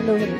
Hello, hello.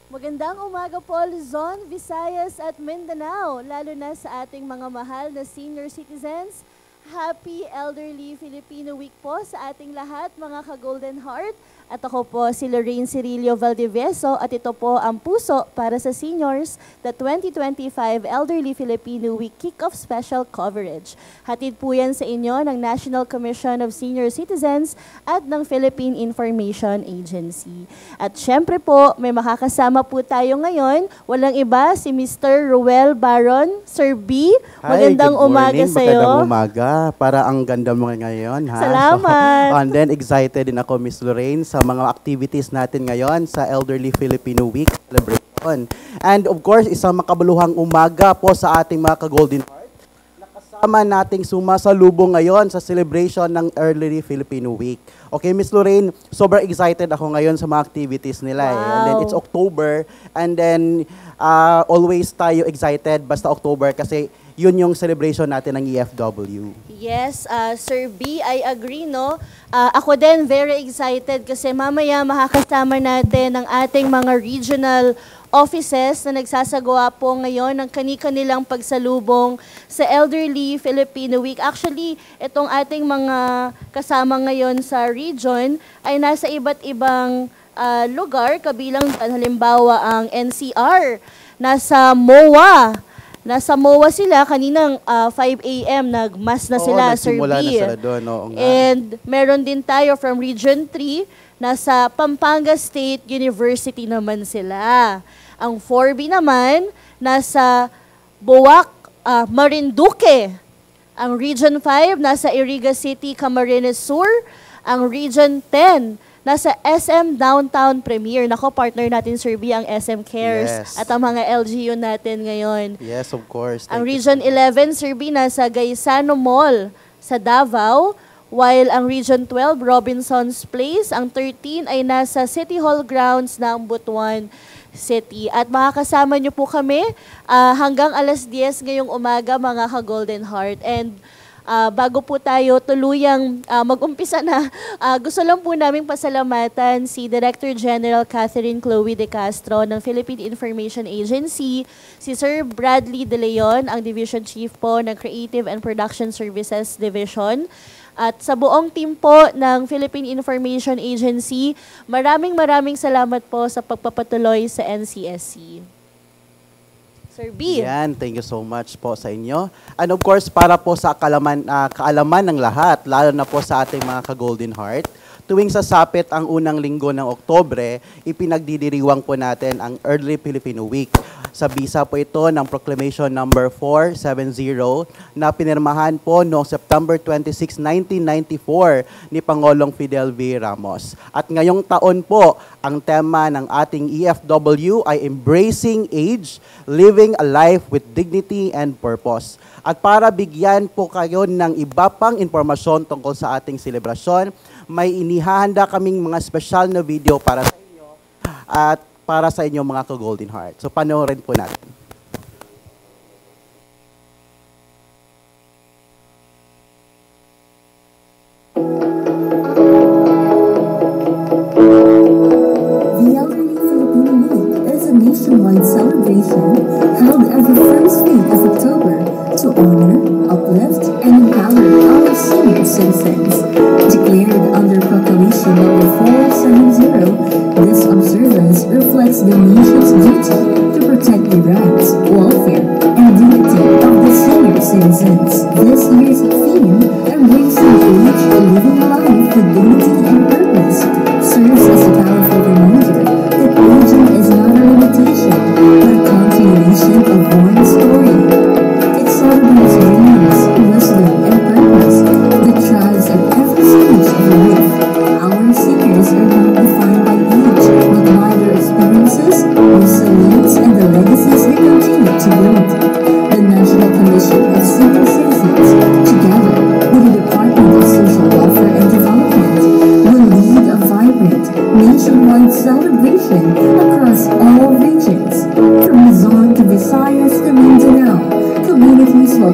Magandang umaga po, Luzon, Visayas at Mindanao, lalo na sa ating mga mahal na senior citizens. Happy Elderly Filipino Week po sa ating lahat, mga ka-Golden Heart. At ako po si Lorraine Cirillo Valdivieso at ito po ang puso para sa seniors, the 2025 Elderly Filipino Week Kick-Off Special Coverage. Hatid po yan sa inyo ng National Commission of Senior Citizens at ng Philippine Information Agency. At syempre po, may makakasama po tayo ngayon. Walang iba, si Mr. Ruel Baron. Sir B, magandang umaga sa iyo. Magandang umaga. Para ang ganda mo ngayon. Ha? Salamat. So, and then excited din ako, Miss Lorraine, sa mga activities natin ngayon sa Elderly Filipino Week celebration. And of course, isang makabaluhang umaga po sa ating mga ka-Golden Heart. Nakasama nating sumasalubong ngayon sa celebration ng Elderly Filipino Week. Okay, Miss Lorraine, sobrang excited ako ngayon sa mga activities nila. Wow. And then it's October, and then always tayo excited basta October kasi yun yung celebration natin ng EFW. Yes, Sir B, I agree, no? Ako din very excited kasi mamaya makakasama natin ang ating mga regional offices na nagsasagawa po ngayon ng kani-kanilang pagsalubong sa Elderly Filipino Week. Actually, itong ating mga kasama ngayon sa region ay nasa iba't ibang lugar, kabilang halimbawa ang NCR, nasa MOA. Nasa MOA sila, kaninang 5 a.m. nagmas na sila, Sir B. Na sila doon, And meron din tayo from Region 3, nasa Pampanga State University naman sila. Ang 4B naman, nasa Boac, Marinduque. Ang Region 5, nasa Iriga City, Camarines Sur. Ang Region 10, nasa SM Downtown Premier. Nako, partner natin, Sir B, ang SM Cares. Yes. At ang mga LGU natin ngayon. Yes, of course. Ang Region 11, Sir B, nasa Gaisano Mall sa Davao. While ang Region 12, Robinson's Place. Ang 13 ay nasa City Hall grounds ng Butuan City. At makakasama niyo po kami hanggang alas 10 ngayong umaga, mga ka-Golden Heart. And bago po tayo tuluyang mag-umpisa na, gusto lang po naming pasalamatan si Director General Catherine Chloe De Castro ng Philippine Information Agency, si Sir Bradley De Leon, ang Division Chief po ng Creative and Production Services Division. At sa buong team po ng Philippine Information Agency, maraming salamat po sa pagpapatuloy sa NCSC. Sir B. Yan, thank you so much po sa inyo. And of course, para po sa kaalaman ng lahat, lalo na po sa ating mga ka-Golden Heart, tuwing sasapit ang unang linggo ng Oktubre, ipinagdidiriwang po natin ang Early Filipino Week. Sa bisa po ito ng Proclamation number 470 na pinirmahan po noong September 26, 1994 ni Pangulong Fidel V. Ramos. At ngayong taon po, ang tema ng ating EFW ay Embracing Age, Living a Life with Dignity and Purpose. At para bigyan po kayo ng iba pang impormasyon tungkol sa ating selebrasyon, may inihahanda kaming mga special na video para sa inyo at para sa inyong mga ka-Golden Heart. So panoorin po natin. The Elderly Filipino Week is a nationwide celebration held every first week of October to honor, uplift, and empower our senior citizens. Declared under Proclamation number 470, this observance reflects the nation's duty to protect the rights, welfare, and dignity of the senior citizens. This year's theme, Embracing Age, Living a Life with Dignity and Purpose, serves as a powerful reminder that aging is not a limitation, but a continuation of one's story. It celebrates dreams, wisdom, and purpose that thrives at every stage of life. Our seniors are not defined by age, but by their experiences, resilience, and the legacies they continue to build. The National Commission of Senior Citizens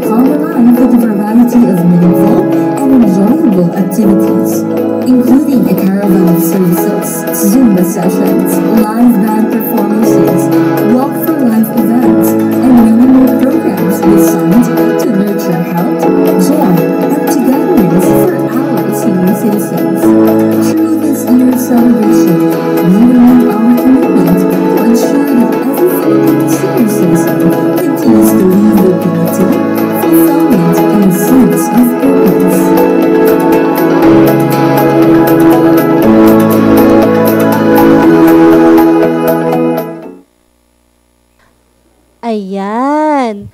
calm your mind with a variety of meaningful and enjoyable activities, including a caravan of services, Zumba sessions, live band performances, walk for life events, and many more programs designed to nurture health, joy, and togetherness for our senior citizens. Through this year's celebration, we renew our commitment to ensure that every Filipino senior citizen continues to live with dignity, fulfillment, and a sense of purpose. Ayan.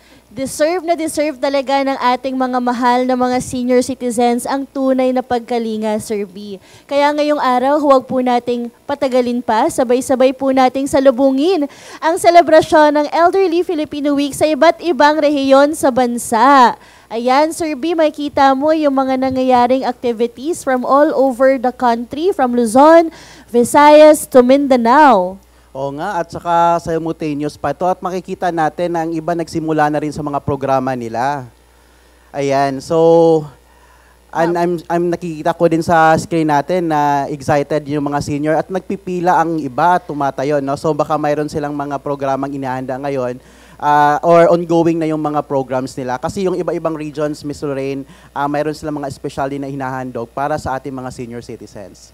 Deserve talaga ng ating mga mahal na mga senior citizens ang tunay na pagkalinga, Sir B. Kaya ngayong araw, huwag po nating patagalin pa, sabay-sabay po nating salubungin ang selebrasyon ng Elderly Filipino Week sa iba't ibang rehiyon sa bansa. Ayan, Sir B, makikita mo yung mga nangyayaring activities from all over the country, from Luzon, Visayas to Mindanao. Oo nga, at saka simultaneous pa ito. At makikita natin na ang iba nagsimula na rin sa mga programa nila. Ayan, so I'm nakikita ko din sa screen natin na excited yung mga senior at nagpipila ang iba, tumatayo. No? So baka mayroon silang mga programang inihanda ngayon or ongoing na yung mga programs nila. Kasi yung iba-ibang regions, Miss Lorraine, mayroon silang mga specially na hinahandog para sa ating mga senior citizens.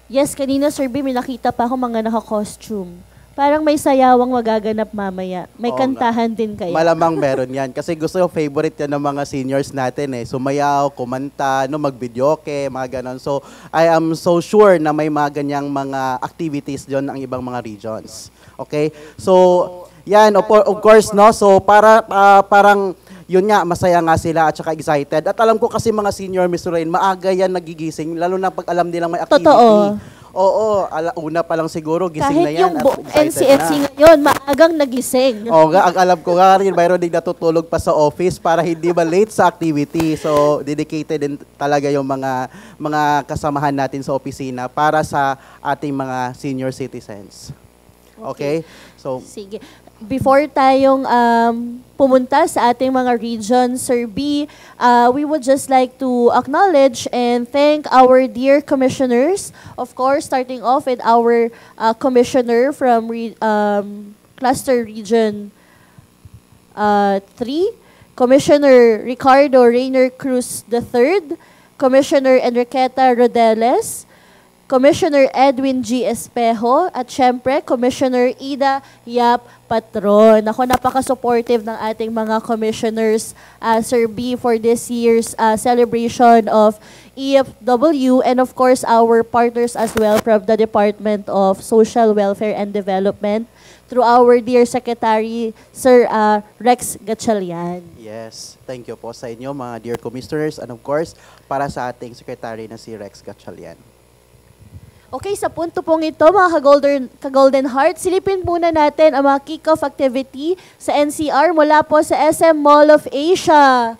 Yes, kanina, Sir B, may nakita pa ako mga naka-costume. Parang may sayawang magaganap mamaya. May kantahan din kaya. Malamang meron yan. Kasi gusto yung favorite yan ng mga seniors natin eh. Sumayaw, kumanta, no, mag-videoke, mga ganon. So, I am so sure na may mga ganyang mga activities dyan ng ibang mga regions. Okay? So, yan, of course, no? So, parang yun nga, masaya nga sila at saka excited. At alam ko kasi mga senior, Miss Lorraine, maaga yan nagigising, lalo na pag alam nilang may activity. Totoo. Oo, una pa lang siguro, gising kahit na yan. Kahit yung NCFC ngayon, maagang nagising. Oo nga, ang alam ko nga rin, mayroon din natutulog pa sa office para hindi ba late sa activity. So, dedicated din talaga yung mga kasamahan natin sa opisina para sa ating mga senior citizens. Okay? So, sige. Before tayong pumunta sa ating mga regions, Sir B, we would just like to acknowledge and thank our dear commissioners. Of course, starting off with our commissioner from Cluster Region 3, Commissioner Ricardo Reiner Cruz III, Commissioner Enriqueta Rodeles, Commissioner Edwin G. Espejo, at syempre, Commissioner Ida Yap Patron. Ako, napaka-supportive ng ating mga commissioners, Sir B, for this year's celebration of EFW, and of course, our partners as well from the Department of Social Welfare and Development through our dear Secretary, Sir Rex Gatchalian. Yes, thank you po sa inyo, mga dear commissioners, and of course, para sa ating Secretary na si Rex Gatchalian. Okay, sa punto pong ito, mga ka-Golden Heart, silipin muna natin ang mga kick-off activity sa NCR mula po sa SM Mall of Asia.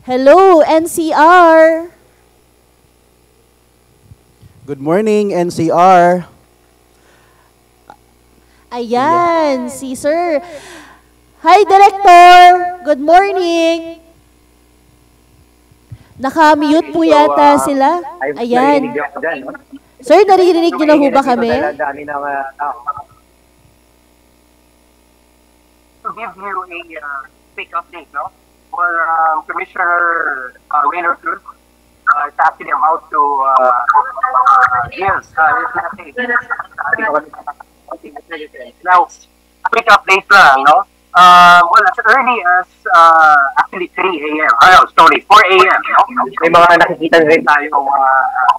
Hello, NCR! Good morning, NCR! Ayan, si Sir. Hi, Director! Good morning! Naka-mute po yata sila. Ayan. Sir, naririnig niyo na ho ba kami? To give you a quick update, no? For Commissioner Reiner Cruz, it's actually about to give now, quick update lang, no? Well, as early as actually 3 a.m. 4 a.m. No? May mga nakikita rin tayong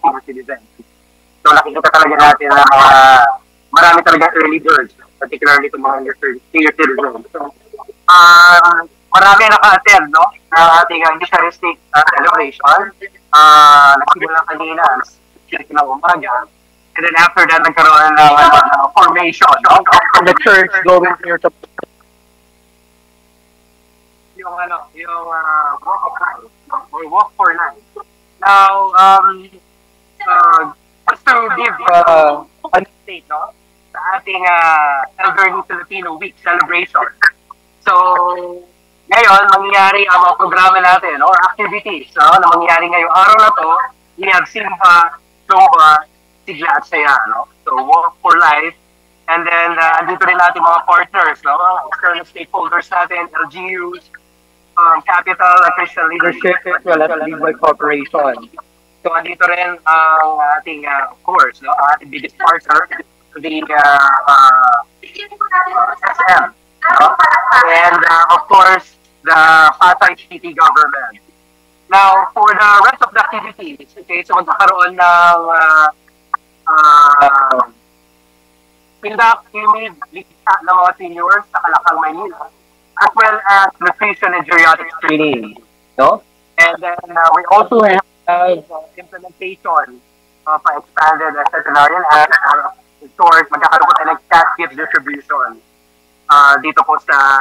senior citizens. So nakikita talaga natin na marami talaga early birds, particularly itong mga senior citizens. So, marami naka-attend, no? Ng ating Eucharistic celebration. Nagsimula kanina, 6 ng umaga. And then after that, nagkaroon ng formation, no? From the church going here to yung walk of life, or walk for life. Now, just to give an update, no, sa ating Elderly Filipino Week celebration. So, Ngayon, mangyayari ang mga programa natin or activities na mangyayari ngayong araw na to. We have Simba, Zumba, Sigla at Saya. No? So, Walk for Life. And then, andito rin natin mga partners, no? External stakeholders natin, LGUs, Capital and Christian Leadership, as well as Legal Corporation. So, andito rin ang ating, of course, no? Ang ating biggest partner, the SM. No? And, of course, the Pasay City government. Now, for the rest of the activities, okay, so magkakaroon ng pindak-imig lista ng mga seniors sa Kalakang, Maynila, as well as nutrition and geriatric screening. No? And then we also have implementation of expanded centenarian act or stores, magkakaroon po tayo ng cash gift distribution dito po sa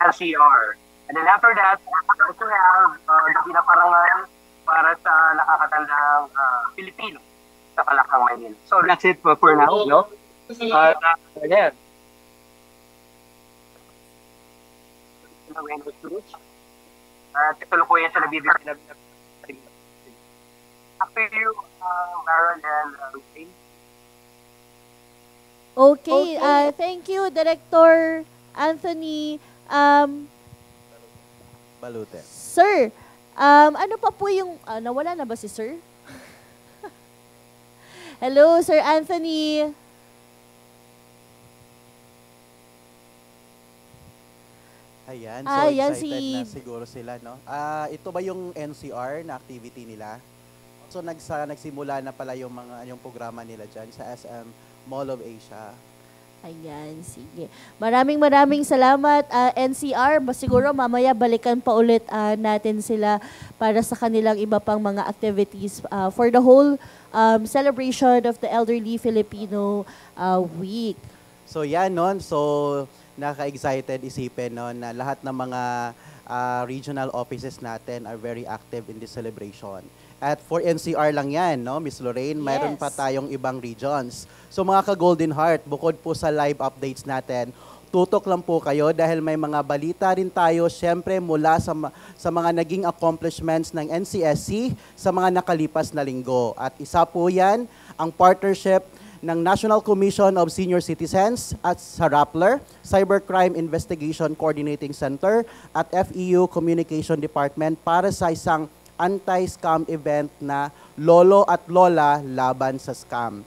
NCR. And then after that, we also have the pinaparangan para sa nakakatandang Pilipino sa Kalakang, Maynila. So that's it for now, no? Again. At kasalukuyan siya nabibigay na after you, Maron and Lucine. Okay, thank you, Director Anthony. Balute. Sir, ano pa po yung, nawala na ba si Sir? Hello, Sir Anthony. Ayan, so Ayan, excited na siguro sila, no? Ito ba yung NCR na activity nila? So nagsimula na pala yung yung programa nila dyan sa SM Mall of Asia. Ayan, sige. Maraming salamat, NCR. Siguro mamaya balikan pa ulit natin sila para sa kanilang iba pang mga activities for the whole celebration of the Elderly Filipino Week. So yan, no? So naka-excited isipin, no, na lahat ng mga regional offices natin are very active in this celebration. At for NCR lang yan, no, Miss Lorraine, mayroon pa tayong ibang regions. So mga ka-Golden Heart, bukod po sa live updates natin, tutok lang po kayo dahil may mga balita rin tayo, syempre mula sa mga naging accomplishments ng NCSC sa mga nakalipas na linggo. At isa po yan, ang partnership ng National Commission of Senior Citizens at sa Rappler, Cybercrime Investigation Coordinating Center at FEU Communication Department para sa isang anti-scam event na Lolo at Lola Laban sa Scam.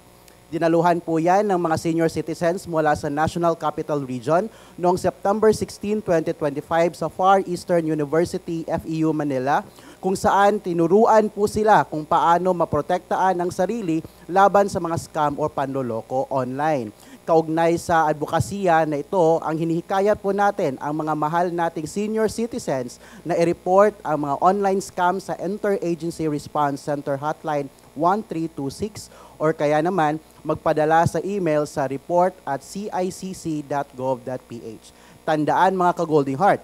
Dinaluhan po yan ng mga senior citizens mula sa National Capital Region noong September 16, 2025 sa Far Eastern University, FEU Manila, kung saan tinuruan po sila kung paano maprotektaan ang sarili laban sa mga scam o panloloko online. Kaugnay sa advokasya na ito, ang hinihikayat po natin ang mga mahal nating senior citizens na i-report ang mga online scam sa Interagency Response Center Hotline 1326 or kaya naman magpadala sa email sa report@cicc.gov.ph. Tandaan mga ka-Golden Heart,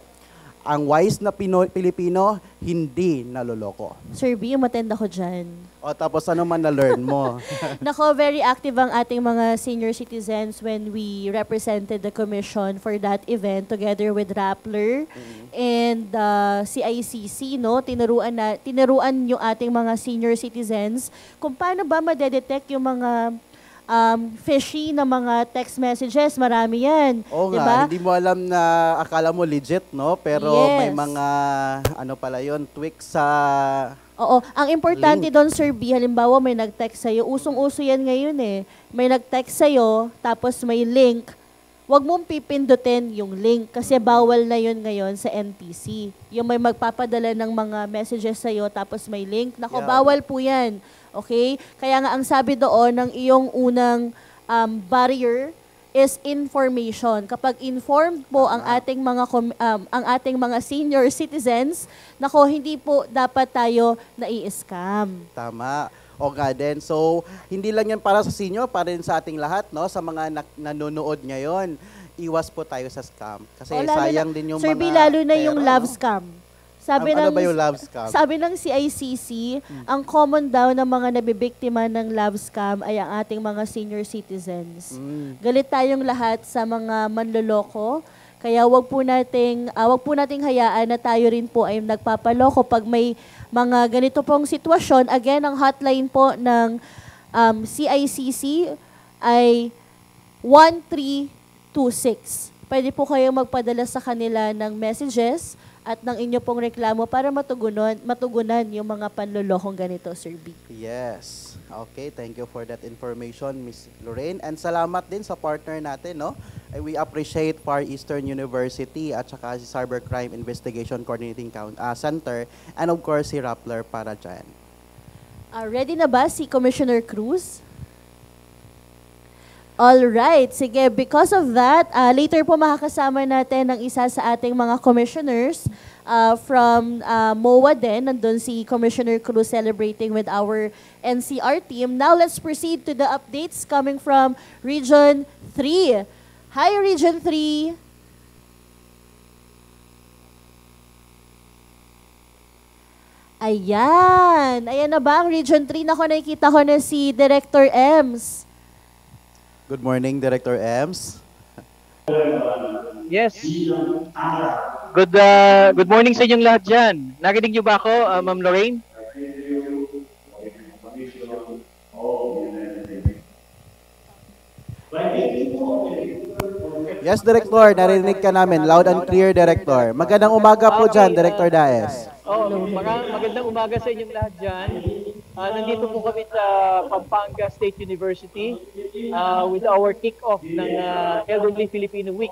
ang wise na Pilipino hindi naloloko. Sir B, umatend ako dyan. O tapos ano man na-learn mo? Nako, very active ang ating mga senior citizens when we represented the commission for that event together with Rappler and CICC, no? Tinuruan yung ating mga senior citizens kung paano ba madedetect yung mga fishy na mga text messages. Marami yan. Oo diba? nga, hindi mo alam na akala mo legit, no? Pero may mga, ano pala yun, tweaks sa... Oo. Ang importante doon, Sir B, halimbawa may nag-text sa'yo. Usong-uso yan ngayon eh. May nag-text sa'yo, tapos may link. Huwag mong pipindutin yung link kasi bawal na yun ngayon sa NTC. Yung may magpapadala ng mga messages sa'yo, tapos may link. Nako, bawal po yan. Okay? Kaya nga ang sabi doon ng iyong unang barrier is information. Kapag informed po ang ating mga senior citizens, nako hindi po dapat tayo nai-scam. Tama. O nga din. So, hindi lang yan para sa senior, para rin sa ating lahat, no? Sa mga nanonood ngayon, iwas po tayo sa scam. Kasi sayang din yung Sir mga... B, lalo na yung pera, love no? scam. Ano ba yung love scam? Sabi ng CICC, ang common daw ng mga nabibiktima ng love scam ay ang ating mga senior citizens. Galit tayong lahat sa mga manloloko Kaya wag po nating hayaan na tayo rin po ay nagpapaloko pag may mga ganito pong sitwasyon. Again, ang hotline po ng CICC ay 1326. Pwede po kayong magpadala sa kanila ng messages at ng inyo pong reklamo para matugunan yung mga panlolokong ganito, Sir B. Yes. Okay, thank you for that information, Miss Lorraine. And salamat din sa partner natin, no? We appreciate Far Eastern University at saka si Cybercrime Investigation Coordinating Center and of course si Rappler para dyan. Ready na ba si Commissioner Cruz? All right, sige. Because of that, later po makakasama natin ang isa sa ating mga commissioners from MOA din. Nandun si Commissioner Cruz celebrating with our NCR team. Now let's proceed to the updates coming from Region 3. Hi, Region 3. Ayan. Ayan na ba ang Region 3? Naku, nakikita ko na si Director Ems. Good morning, Director Ems. Yes. Good morning sa inyong lahat dyan. Narinig niyo ba ako, Ma'am Lorraine? Yes, Director. Narinig ka namin. Loud and clear, Director. Magandang umaga po dyan, Director Daes. Magandang umaga sa inyong lahat dyan. Nandito po kami sa Pampanga State University with our kick-off ng Elderly Filipino Week.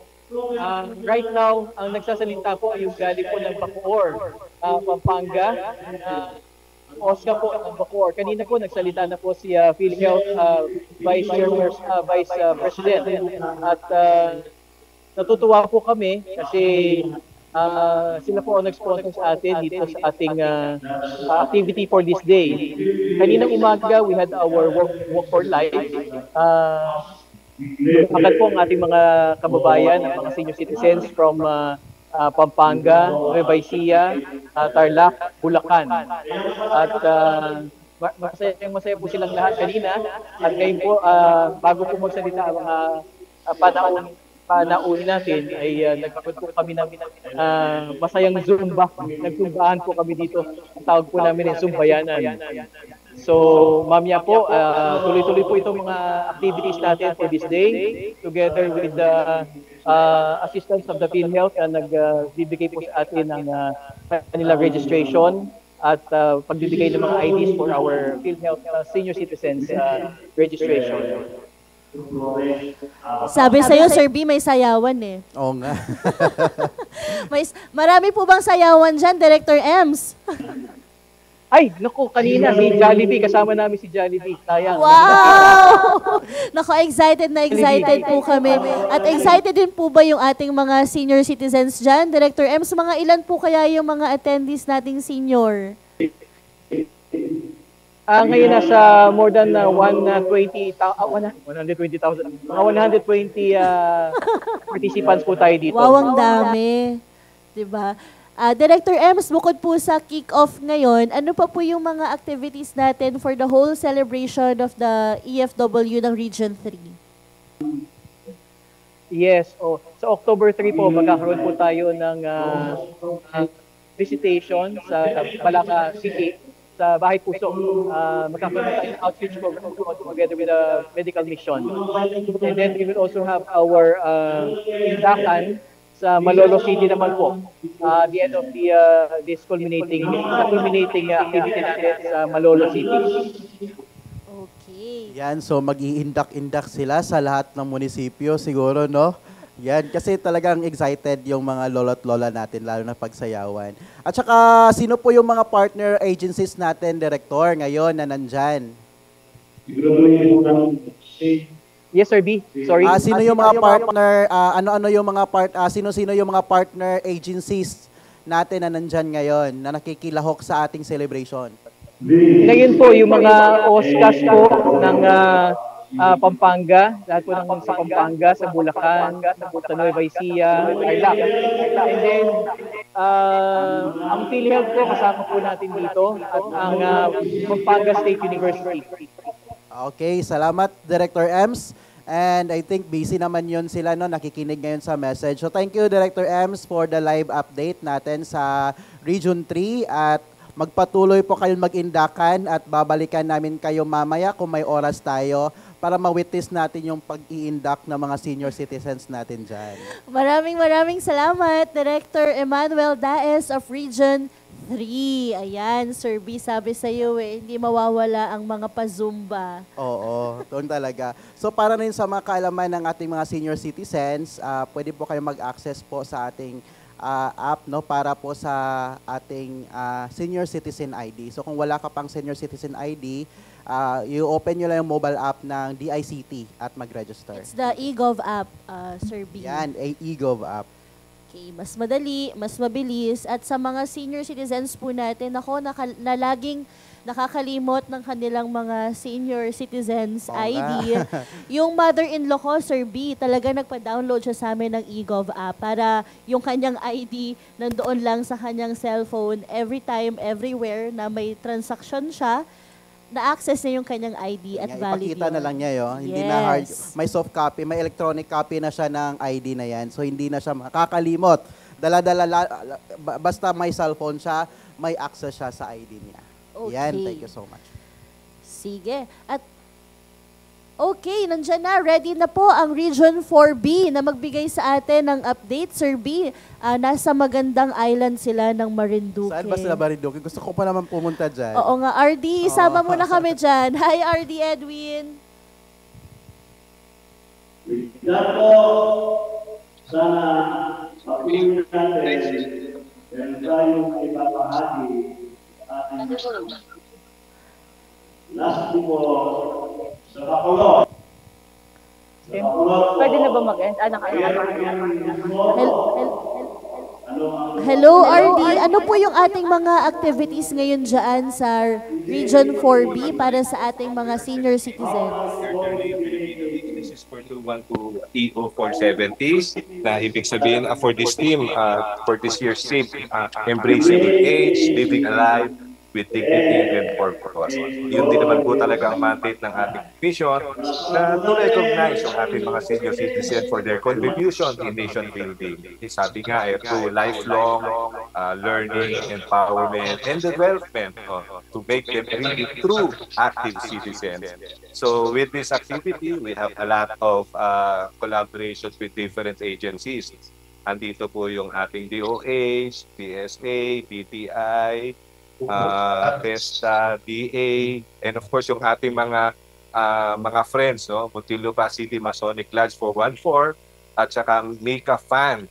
Right now, ang nagsasalita po ay yung galing po ng Bacoor, Pampanga. Oscar po ng Bacoor. Kanina po nagsalita na po si PhilHealth Vice President. At natutuwa po kami kasi sila po ang nag-sponsor sa atin dito sa ating activity for this day. Kaninang umaga, we had our Walk for Life. Agad po ang ating mga kababayan, ang mga senior citizens from Pampanga, Nueva Ecija, Tarlac, Bulacan. At masaya po silang lahat kanina. At ngayon po, bago po magsalita ang mga panaunin natin ay nagkaroon po kami ng masayang Zumba. Nagzumbahan po kami dito. Ang tawag po namin ay Zumbayanan. So, mamaya po, tuloy-tuloy po itong mga activities natin for this day together with the assistance of the PhilHealth na nagbibigay po sa atin ng kanila registration at pagbibigay ng mga IDs for our PhilHealth senior citizens registration. Sabi sa'yo, Sir B, may sayawan eh. Oo nga. Marami po bang sayawan dyan, Director Ems? Ay, naku, kanina si Jollibee, kasama namin si Jollibee. Sayang. Wow! Naku, excited na excited po kami. At excited din po ba yung ating mga senior citizens dyan? Director Ems, mga ilan po kaya yung mga attendees nating senior? Ngayon nasa more than 120,000, mga 120 participants po tayo dito. Wow, ang dami. Diba? Director Ems, bukod po sa kick-off ngayon, ano pa po yung mga activities natin for the whole celebration of the EFW ng Region 3? Yes. Sa October 3 po, magkakaroon po tayo ng visitation sa Balaca City, sa Bahay Puso. Magkakaroon tayo ng outreach program together with a medical mission. And then we will also have our tindakan sa Malolo City naman po. The end of this culminating activity natin sa Malolo City. Okay. Yan, so mag-iindak-indak sila sa lahat ng munisipyo siguro, no? Yan, kasi talagang excited yung mga lolo't lola natin, lalo na pagsayawan. At saka, sino po yung mga partner agencies natin, Director, ngayon na nandyan? Yes, Sir B. Sorry. Sino yung mga partner, sino-sino yung mga partner agencies natin na nandyan ngayon, na nakikilahok sa ating celebration? Ngayon po, yung mga OSCAS po ng Pampanga, lahat po ng sa Pampanga, sa Bulacan, sa Nueva Ecija, Tarlac. And then, ang PhilHealth po, kasama po natin dito, at ang Pampanga State University. Okay, salamat, Director Ems. And I think busy naman yun sila, no? Nakikinig ngayon sa message. So thank you, Director Ems, for the live update natin sa Region 3. At magpatuloy po kayong mag-indakan at babalikan namin kayo mamaya kung may oras tayo para ma-witness natin yung pag-i-induct ng mga senior citizens natin dyan. Maraming salamat, Director Emmanuel Daes of Region 3. Ayan, Sir B, sabi sa iyo hindi mawawala ang mga pa-Zumba. Oo, doon talaga. So para rin sa mga kaalaman ng ating mga senior citizens, pwede po kayo mag-access po sa ating app, no, para po sa ating senior citizen ID. So kung wala ka pang senior citizen ID, you open nyo lang yung mobile app ng DICT at mag-register. It's the eGov app, Sir B. Yan, eGov app. Okay, mas madali, mas mabilis. At sa mga senior citizens po natin, na laging nakakalimot ng kanilang mga senior citizens ID. Yung mother-in-law ko, Sir B, talaga nagpa-download siya sa amin ng eGov app para yung kanyang ID nandoon lang sa kanyang cellphone every time, everywhere na may transaction siya, na-access niya yung kanyang ID at valid Ipakita na lang niya yun. Hindi na hard. May soft copy, may electronic copy na siya ng ID na yan. So hindi na siya makakalimot. Basta may cellphone siya, may access siya sa ID niya. Okay. Yan, thank you so much. Sige. At okay, nandyan na. Ready na po ang Region 4B na magbigay sa atin ng update, Sir B. Nasa magandang island sila ng Marinduque. Saan ba sila Marinduque? Gusto ko pa naman pumunta dyan. Oo nga, RD, isama mo na kami dyan. Hi, RD Edwin. Yan po, sana pag-uwi natin, meron tayong ipapahagi ating last po sa Bacolod. Pwede na ba mag-end? Hello, RD. Ano po yung ating mga activities ngayon dyan sa Region 4B para sa ating mga senior citizens? This is for 212 EO 470s na ibig sabihin for this team, for this year's team, embracing good age, living alive with dignity and purpose. Yun din naman po talaga ang mandate ng ating mission na to recognize yung ating mga senior citizens for their contribution in nation building. Sabi nga, through lifelong learning, empowerment, and development to make them really true active citizens. So with this activity, we have a lot of collaborations with different agencies. Andito po yung ating DOH, PSA, BTI, TESTA, DA, and of course yung ating mga friends, no? Muntinlupa City Masonic Lodge 414 at saka Mika Fan,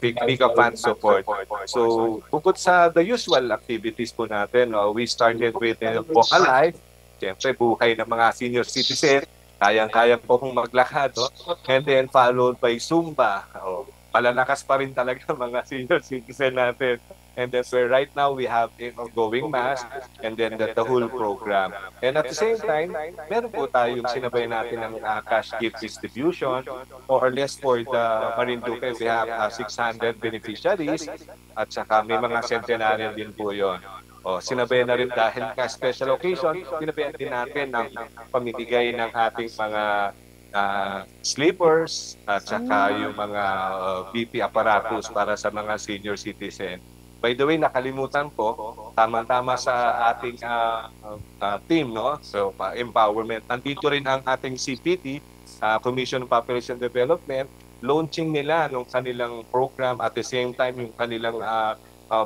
Mika Fan support. So bukod sa the usual activities po natin, we started with Vocal Life, siyempre buhay ng mga senior citizen, kayang-kaya po kong maglakad, no? And then followed by Zumba. Malalakas pa rin talaga mga senior citizen natin. And then so right now we have ongoing mass and then the whole program. And at the same time, meron po tayong sinabay natin ng cash gift distribution. More or less for the Marinduque, we have 600 beneficiaries at saka may mga centenarian din po yun. Sinabay na rin dahil ka special occasion, sinabayan din natin ng pamimigay ng ating mga sleepers at saka yung mga BP apparatus para sa mga senior citizen. By the way, nakalimutan ko, tama-tama sa ating team, no? So, empowerment. Nandito rin ang ating CPT, Commission on Population Development, launching nila ng kanilang program at the same time yung kanilang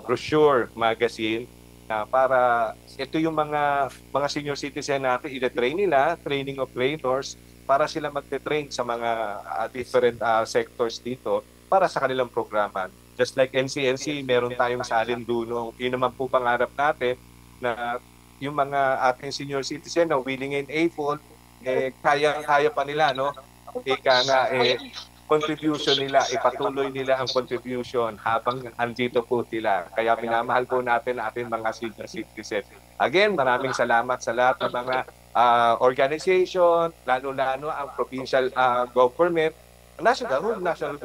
brochure magazine para ito yung mga senior citizen natin, i-train nila, training of trainers, para sila magte-train sa mga different sectors dito para sa kanilang programa. Just like NCNC, meron tayong salin-dunong. Yun naman po pangarap natin na yung mga ating senior citizen na willing and able, kaya pa nila, no? Ika nga, contribution nila, ipatuloy nila ang contribution habang andito po sila. Kaya minamahal po natin ang ating mga senior citizen. Again, maraming salamat sa lahat ng mga organization, lalo-lalo ang provincial government, national,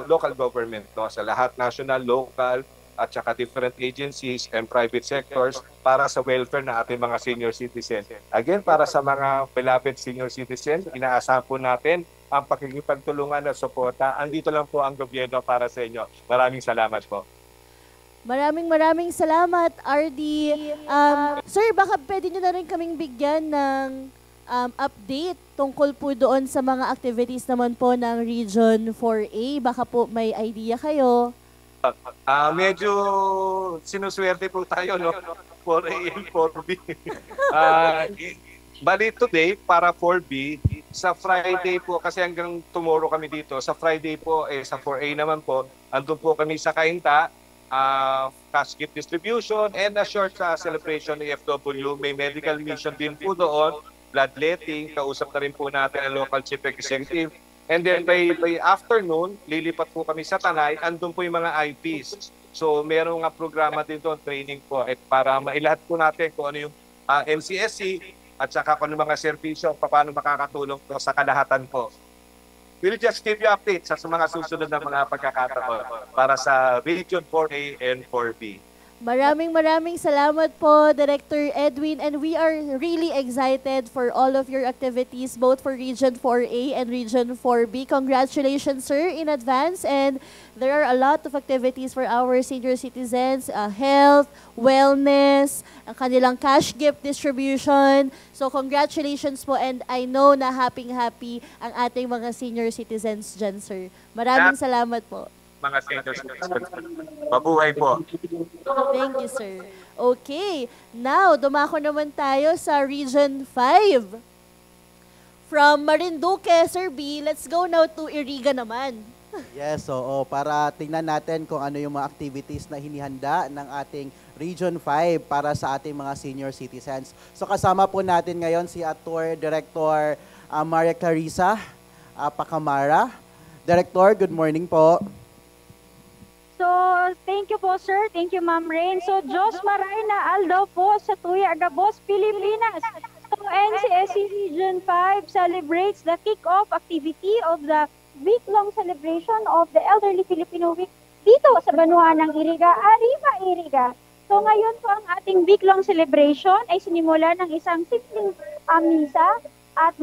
local government, no? Sa lahat, national, local, at saka different agencies and private sectors para sa welfare ng ating mga senior citizens. Again, para sa mga beloved senior citizens, inaasahan po natin ang pakikipagtulungan at suporta. Andito lang po ang gobyerno para sa inyo. Maraming salamat po. Maraming salamat, RD. Sir, baka pwede nyo na rin kaming bigyan ng update tungkol po doon sa mga activities naman po ng Region 4A. Baka po may idea kayo. Medyo sinuswerte po tayo, no? 4A and 4B. Bali today, para 4B, sa Friday po, kasi hanggang tomorrow kami dito, sa Friday po, sa 4A naman po, andun po kami sa Kainta, cash gift distribution, and a short celebration ng FW. May medical mission din po doon, bloodletting, kausap na rin po natin ang local chief executive. And then by afternoon, lilipat po kami sa Tanay, andun po yung mga IPs. So merong nga programa din doon, training po, at para mailahat po natin kung ano yung NCSC at saka kung ano mga serbisyo, paano makakatulong po sa kalahatan po. We'll just give you updates sa mga susunod na mga pagkakataon para sa Region 4A and 4B. Maraming salamat po, Director Edwin, and we are really excited for all of your activities, both for Region 4A and Region 4B. Congratulations, sir, in advance, and there are a lot of activities for our senior citizens, health, wellness, ang kanilang cash gift distribution. So congratulations po, and I know na happy ang ating mga senior citizens dyan, sir. Maraming salamat po. Mga senior citizens. Mabuhay po. Thank you, sir. Okay, now dumako naman tayo sa Region 5. From Marinduque, Sir B, let's go now to Iriga naman. Yes, oo. Para tingnan natin kung ano yung mga activities na hinihanda ng ating Region 5 para sa ating mga senior citizens. So kasama po natin ngayon si Tour Director Maria Clarissa Pacamara. Director, good morning po. So, thank you po, sir. Thank you, Ma'am Rain. So, Diyos Marayna Aldaw po sa Tuya Agabos, Pilipinas. So, NCSC Region 5 celebrates the kick-off activity of the week-long celebration of the Elderly Filipino Week dito sa Banuan ng Iriga, Arriba, Iriga. So, ngayon po ang ating week-long celebration ay sinimula ng isang simpleng misa at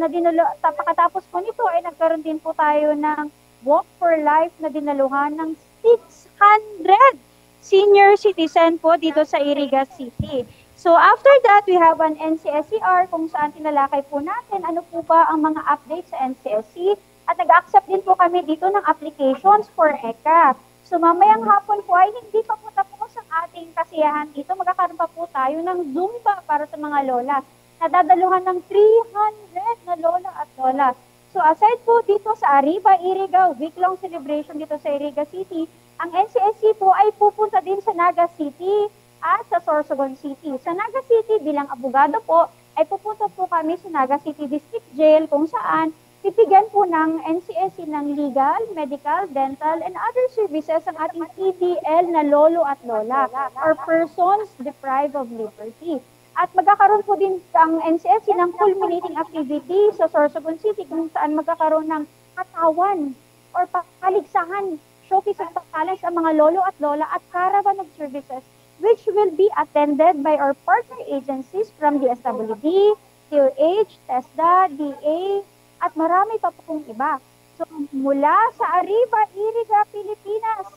pagkatapos po nito ay nagkaroon din po tayo ng Walk for Life na dinaluhan ng 600 senior citizen po dito sa Iriga City. So after that, we have an NCSCR kung saan tinalakay po natin ano po ba ang mga updates sa NCSC at nag-accept din po kami dito ng applications for ECA. So mamayang hapon po ay hindi pa po tapos ang ating kasiyahan dito. Magkakaroon pa po tayo ng Zumba para sa mga lola. Nadadaluhan ng 300 na lola at lola. So aside po dito sa Arriba, Iriga, week-long celebration dito sa Iriga City, ang NCSC po ay pupunta din sa Naga City at sa Sorsogon City. Sa Naga City, bilang abogado po, ay pupunta po kami sa Naga City District Jail kung saan bibigyan po ng NCSC ng legal, medical, dental, and other services ang ating PDL na lolo at lola or persons deprived of liberty. At magkakaroon po din ang NCSC ng culminating activity sa Sorsogon City kung saan magkakaroon ng katawan or paligsahan, showcase of talents ang mga lolo at lola at caravan of services which will be attended by our partner agencies from DSWD, DOH, TESDA, DA, at marami pa pong iba. So mula sa Arriba, Iriga, Pilipinas,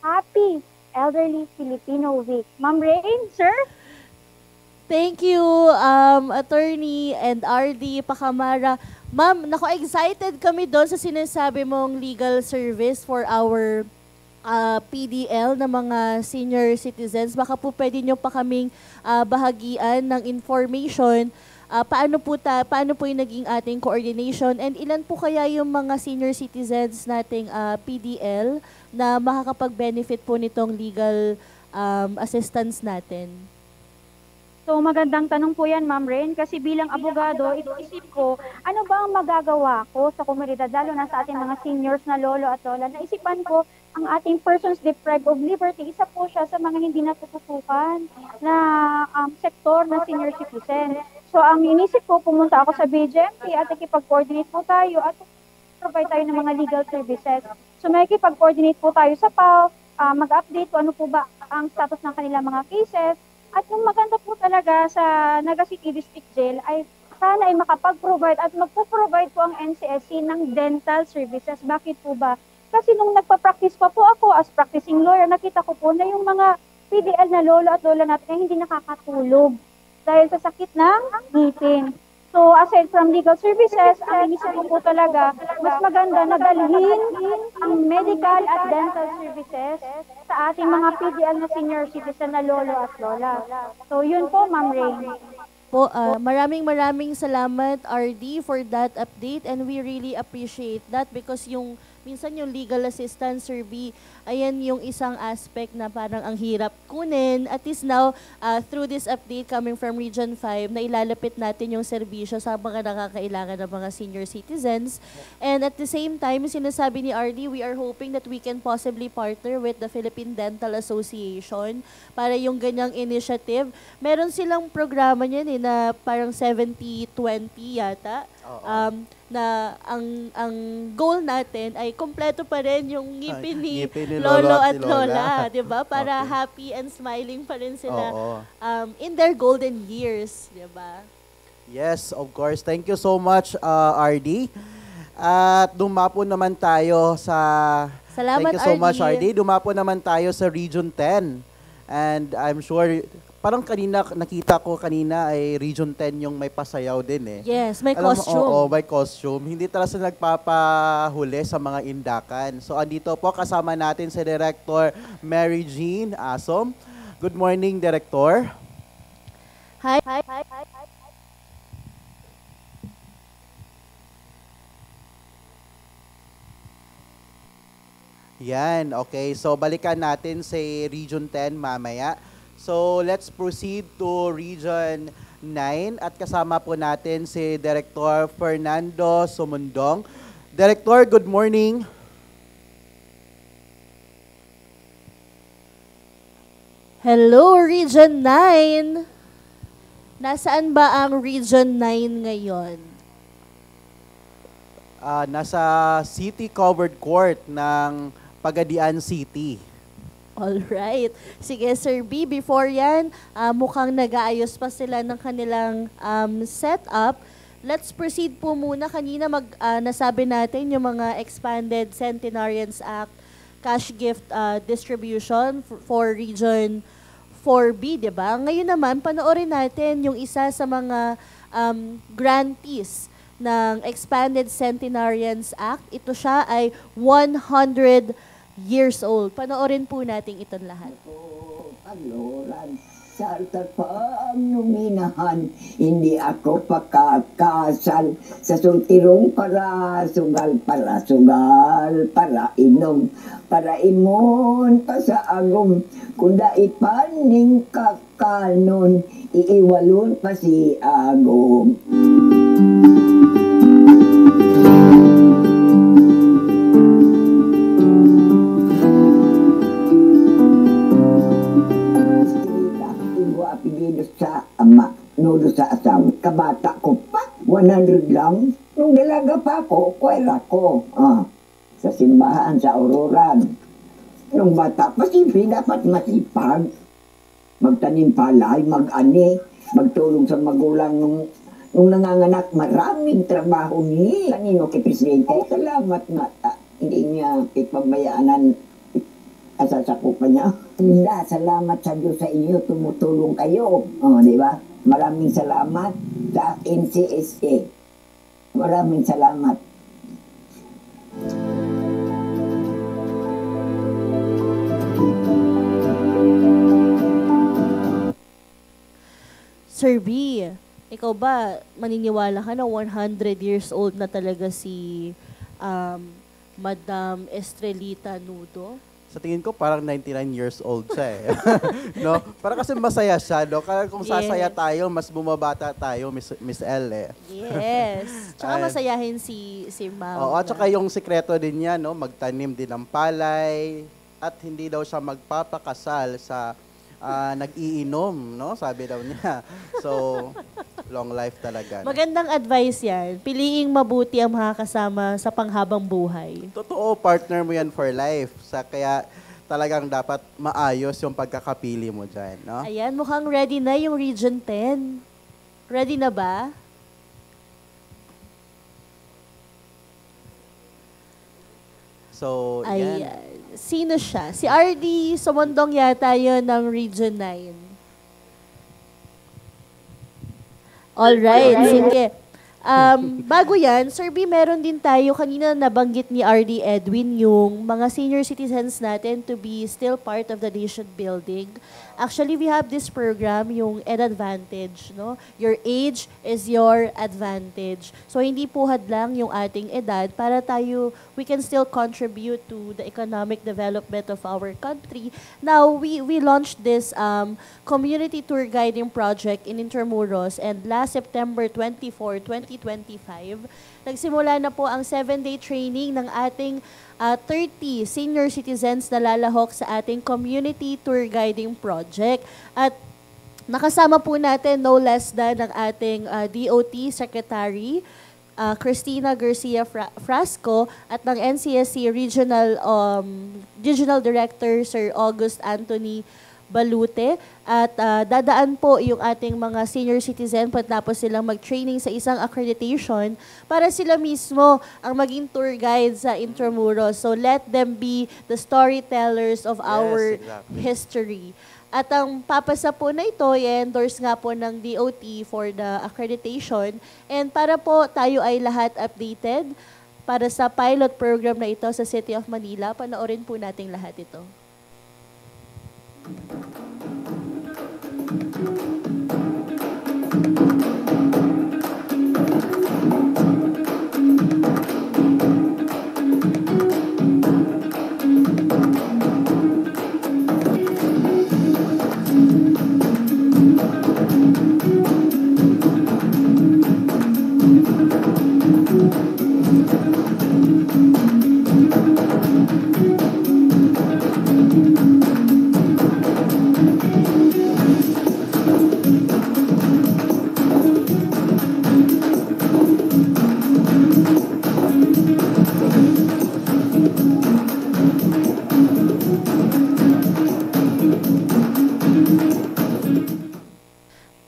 Happy Elderly Filipino Week. Ma'am Rain, sir? Thank you, Attorney and RD Pacamara. Ma'am, excited kami doon sa sinasabi mong legal service for our PDL na mga senior citizens. Baka po pwede nyo pa kaming bahagian ng information. Paano po yung naging ating coordination and ilan po kaya yung mga senior citizens nating PDL na makakapag-benefit po nitong legal assistance natin? So magandang tanong po yan, Ma'am Rain, kasi bilang abogado, iniisip ko, ano ba ang magagawa ko sa komunidad, lalo na sa ating mga seniors na lolo at lola. Naisipan ko, ang ating persons deprived of liberty, isa po siya sa mga hindi natututukan na sektor na senior citizen. So ang inisip ko, pumunta ako sa BGMP at nakipag-coordinate po tayo at provide tayo ng mga legal services. So nakipag-coordinate po tayo sa PAO, mag-update kung ano po ba ang status ng kanilang mga cases. At yung maganda po talaga sa Naga City District Jail ay sana ay makapag-provide at magpo-provide po ang NCSC ng dental services. Bakit po ba? Kasi nung nagpa-practice pa po ako as practicing lawyer, nakita ko po na yung mga PDL na lolo at lola natin ay hindi nakakatulog dahil sa sakit ng ngipin. So, aside from legal services, ang inisip ko po talaga, mas maganda na dalhin ang medical at dental services sa ating mga PDL na senior citizen na lolo at lola. So, yun po, Ma'am Rain. Po, maraming salamat, RD, for that update, and we really appreciate that because minsan yung legal assistance, Sir B, ayan yung isang aspect na parang ang hirap kunin. At least now, through this update coming from Region 5, na ilalapit natin yung serbisyo sa mga nakakailangan ng mga senior citizens. And at the same time, sinasabi ni RD, we are hoping that we can possibly partner with the Philippine Dental Association para yung ganyang initiative. Meron silang programa niyan na parang 70-20 yata. Na ang goal natin ay kompleto pa rin yung ngipin ni lolo at lola, 'di ba? Para happy and smiling pa rin sila in their golden years, 'di ba? Yes, of course. Thank you so much, RD. At dumapo naman tayo sa Salamat, thank you so much, RD. Dumapo naman tayo sa Region 10. And I'm sure parang nakita ko kanina ay Region 10 yung may pasayaw din eh. Yes, may costume. Oo, may costume. Hindi talaga nagpapahuli sa mga indakan. So, andito po kasama natin si Director Mary Jean Asom. Good morning, Director. Hi. Yan, okay. So, balikan natin si Region 10 mamaya. So, let's proceed to Region 9 at kasama po natin si Director Fernando Sumundong. Director, good morning. Hello, Region 9. Nasaan ba ang Region 9 ngayon? Nasa City Covered Court ng Pagadian City. Alright. Sige, Sir B, before yan, mukhang nag-aayos pa sila ng kanilang setup. Let's proceed po muna. Kanina nasabi natin yung mga Expanded Centenarians Act cash gift distribution for Region 4B, di ba? Ngayon naman, panoorin natin yung isa sa mga grantees ng Expanded Centenarians Act. Ito siya ay 100 years old. Panoorin po natin itong lahat. Pagloran, sa pagnuminahan, hindi ako pakakasal sa sultirong para sugal, para inom, para imon pa sa agom, kunda ipaning kakanon, iiwalon pa si agom. Sa ama, nudo sa asawa. Kabata ko pa, 100 lang. Nung dalaga pa ako, kwera ko. Sa simbahan, sa Auroran. Nung bata pa, siyempre dapat masipag. Magtanim palay, mag-ani, magtulong sa magulang nung nanganganak. Maraming trabaho ni kanino kay Presidente. Salamat nga. Hindi niya ipabayaanan sasakupan niya. Hindi, salamat sa Diyos sa inyo, tumutulong kayo. Di ba? Maraming salamat sa NCSA. Maraming salamat. Sir B, ikaw ba maniniwala ka na 100 years old na talaga si Madam Estrelita Nudo? Sa tingin ko, parang 99 years old siya eh. No? Parang kasi masaya siya, no? Kaya kung sasaya tayo, mas bumabata tayo, Miss L eh. Yes. Tsaka masayahin si Ma'am. Oo, at saka yung sikreto din niya, no? Magtanim din ng palay at hindi daw siya magpapakasal sa nag-iinom, no? Sabi daw niya. So, long life talaga. Magandang advice yan. Piliing mabuti ang makakasama sa panghabang buhay. Totoo, partner mo yan for life. Kaya talagang dapat maayos yung pagkakapili mo dyan, no? Ayan, mukhang ready na yung Region 10. Ready na ba? So, Ay, yan. sino siya? Si RD Sumondong yata yun ng Region 9. Alright, sige. Bago yan, Sir B, meron din tayo, kanina nabanggit ni RD Edwin, yung mga senior citizens natin to be still part of the nation building. Actually, we have this program, yung EdAdvantage, no? Your age is your advantage. So, hindi po hadlang yung ating edad para tayo, we can still contribute to the economic development of our country. Now, we launched this community tour guiding project in Intramuros, and last September 24, 2025, nagsimula na po ang 7-day training ng ating 30 senior citizens na lalahok sa ating community tour guiding project. At nakasama po natin no less than ang ating DOT Secretary, Cristina Garcia Frasco, at ng NCSC Regional Director Sir August Anthony Balute, at dadaan po yung ating mga senior citizen pagkatapos silang mag-training sa isang accreditation para sila mismo ang maging tour guide sa Intramuros. So let them be the storytellers of our history. At ang papasa po na ito, i-endorse nga po ng DOT for the accreditation. And para po tayo ay lahat updated para sa pilot program na ito sa City of Manila, panoorin po nating lahat ito.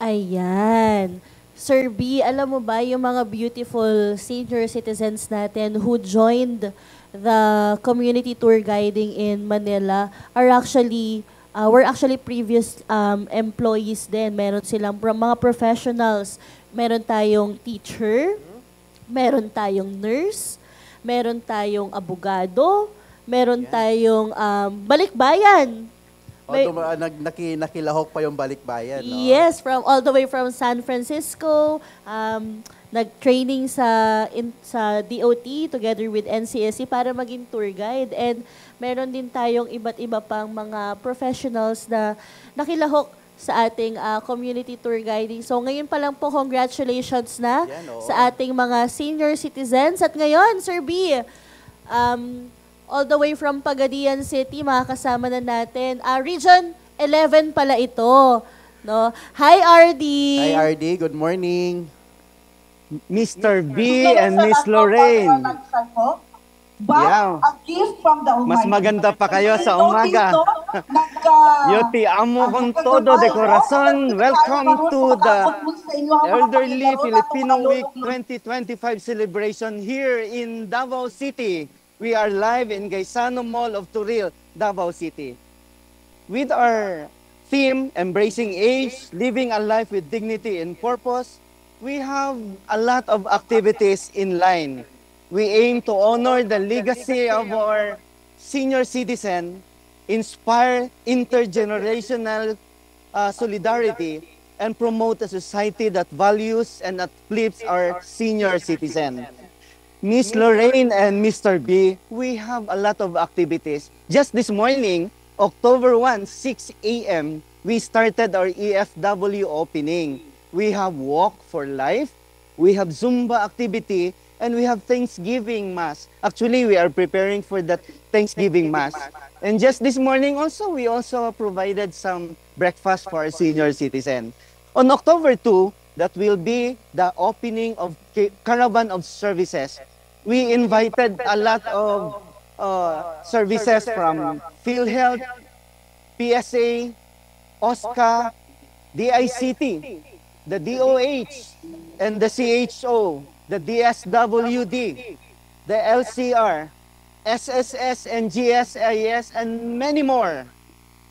Ayan. Sir B, alam mo ba yung mga beautiful senior citizens natin who joined the community tour guiding in Manila are actually were actually previous employees din. Meron silang mga professionals. Meron tayong teacher, meron tayong nurse, meron tayong abogado, meron tayong balikbayan. Nakilahok pa yung balikbayan, no? Yes, all the way from San Francisco, nag-training sa DOT together with NCSC para maging tour guide. And meron din tayong iba't iba pang mga professionals na nakilahok sa ating community tour guiding. So ngayon pa lang po, congratulations na sa ating mga senior citizens. At ngayon, Sir B, all the way from Pagadian City, makakasama na natin. Region 11 pala ito. No? Hi, RD! Hi, RD. Good morning. Mr. B and Miss Lorraine. But a gift from the Almighty. Mas maganda pa kayo sa umaga. Yo te amo con todo de corazon. Welcome to the Elderly Filipino Week 2025 celebration here in Davao City. We are live in Gaisano Mall of Turil, Davao City. With our theme, Embracing Age, Living a Life with Dignity and Purpose, we have a lot of activities in line. We aim to honor the legacy of our senior citizen, inspire intergenerational solidarity, and promote a society that values and uplifts our senior citizen. Miss Lorraine and Mr. B, we have a lot of activities. Just this morning, October 1, 6 a.m., we started our EFW opening. We have Walk for Life, we have Zumba activity, and we have Thanksgiving Mass. Actually, we are preparing for that Thanksgiving Mass. And just this morning also, we also provided some breakfast for our senior citizen. On October 2, that will be the opening of Caravan of Services. We invited a lot of services from PhilHealth, PSA, OSCA, DICT, the DOH, and the CHO, the DSWD, the LCR, SSS and GSIS, and many more.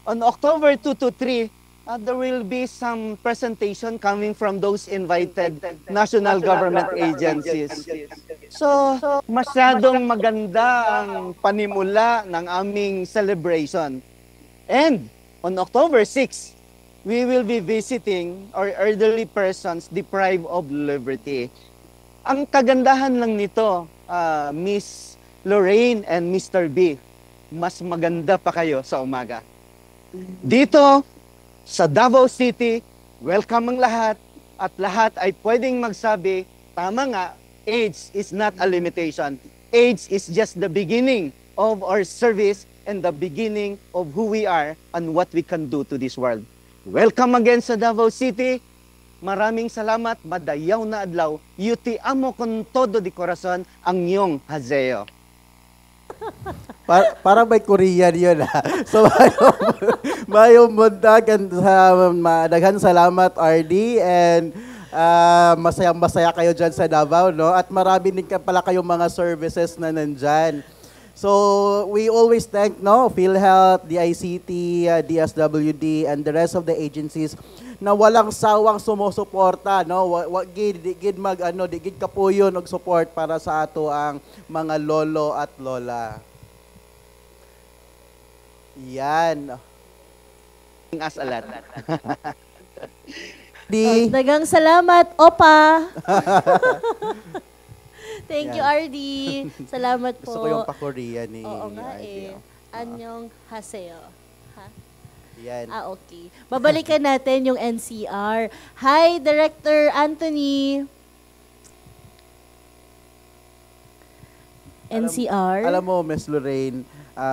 On October 2 to 3, there will be some presentation coming from those invited national government agencies. So, masyadong maganda ang panimula ng aming celebration. And on October 6, we will be visiting our elderly persons deprived of liberty. Ang kagandahan lang nito, Miss Lorraine and Mr. B, mas maganda pa kayo sa umaga. Dito, sa Davao City, welcome ang lahat at lahat ay pwedeng magsabi, tama nga, age is not a limitation. Age is just the beginning of our service and the beginning of who we are and what we can do to this world. Welcome again sa Davao City. Maraming salamat, madayaw na adlaw. Yuti amo con todo de corazon ang iyong Haseo. Parang may Korean yun ha. So mayong mundagan sa madaghan salamat RD, and masayang-masaya kayo dyan sa Davao, no? At marami din pala kayong mga services na nandyan. So we always thank, no, PhilHealth, DICT, DSWD, and the rest of the agencies na walang sawang sumusuporta, no? Gid mag digid kapuyon og support para sa ato ang mga lolo at lola. Yan. As a lot. Dagang salamat, Opa. Thank you, Yan. RD. Salamat po. Gusto ko yung pa-Korean ni Oo nga RD. Anyong Haseo. Ha? Yan. Okay. Babalikan natin yung NCR. Hi, Director Anthony. NCR. Alam mo, Miss Lorraine,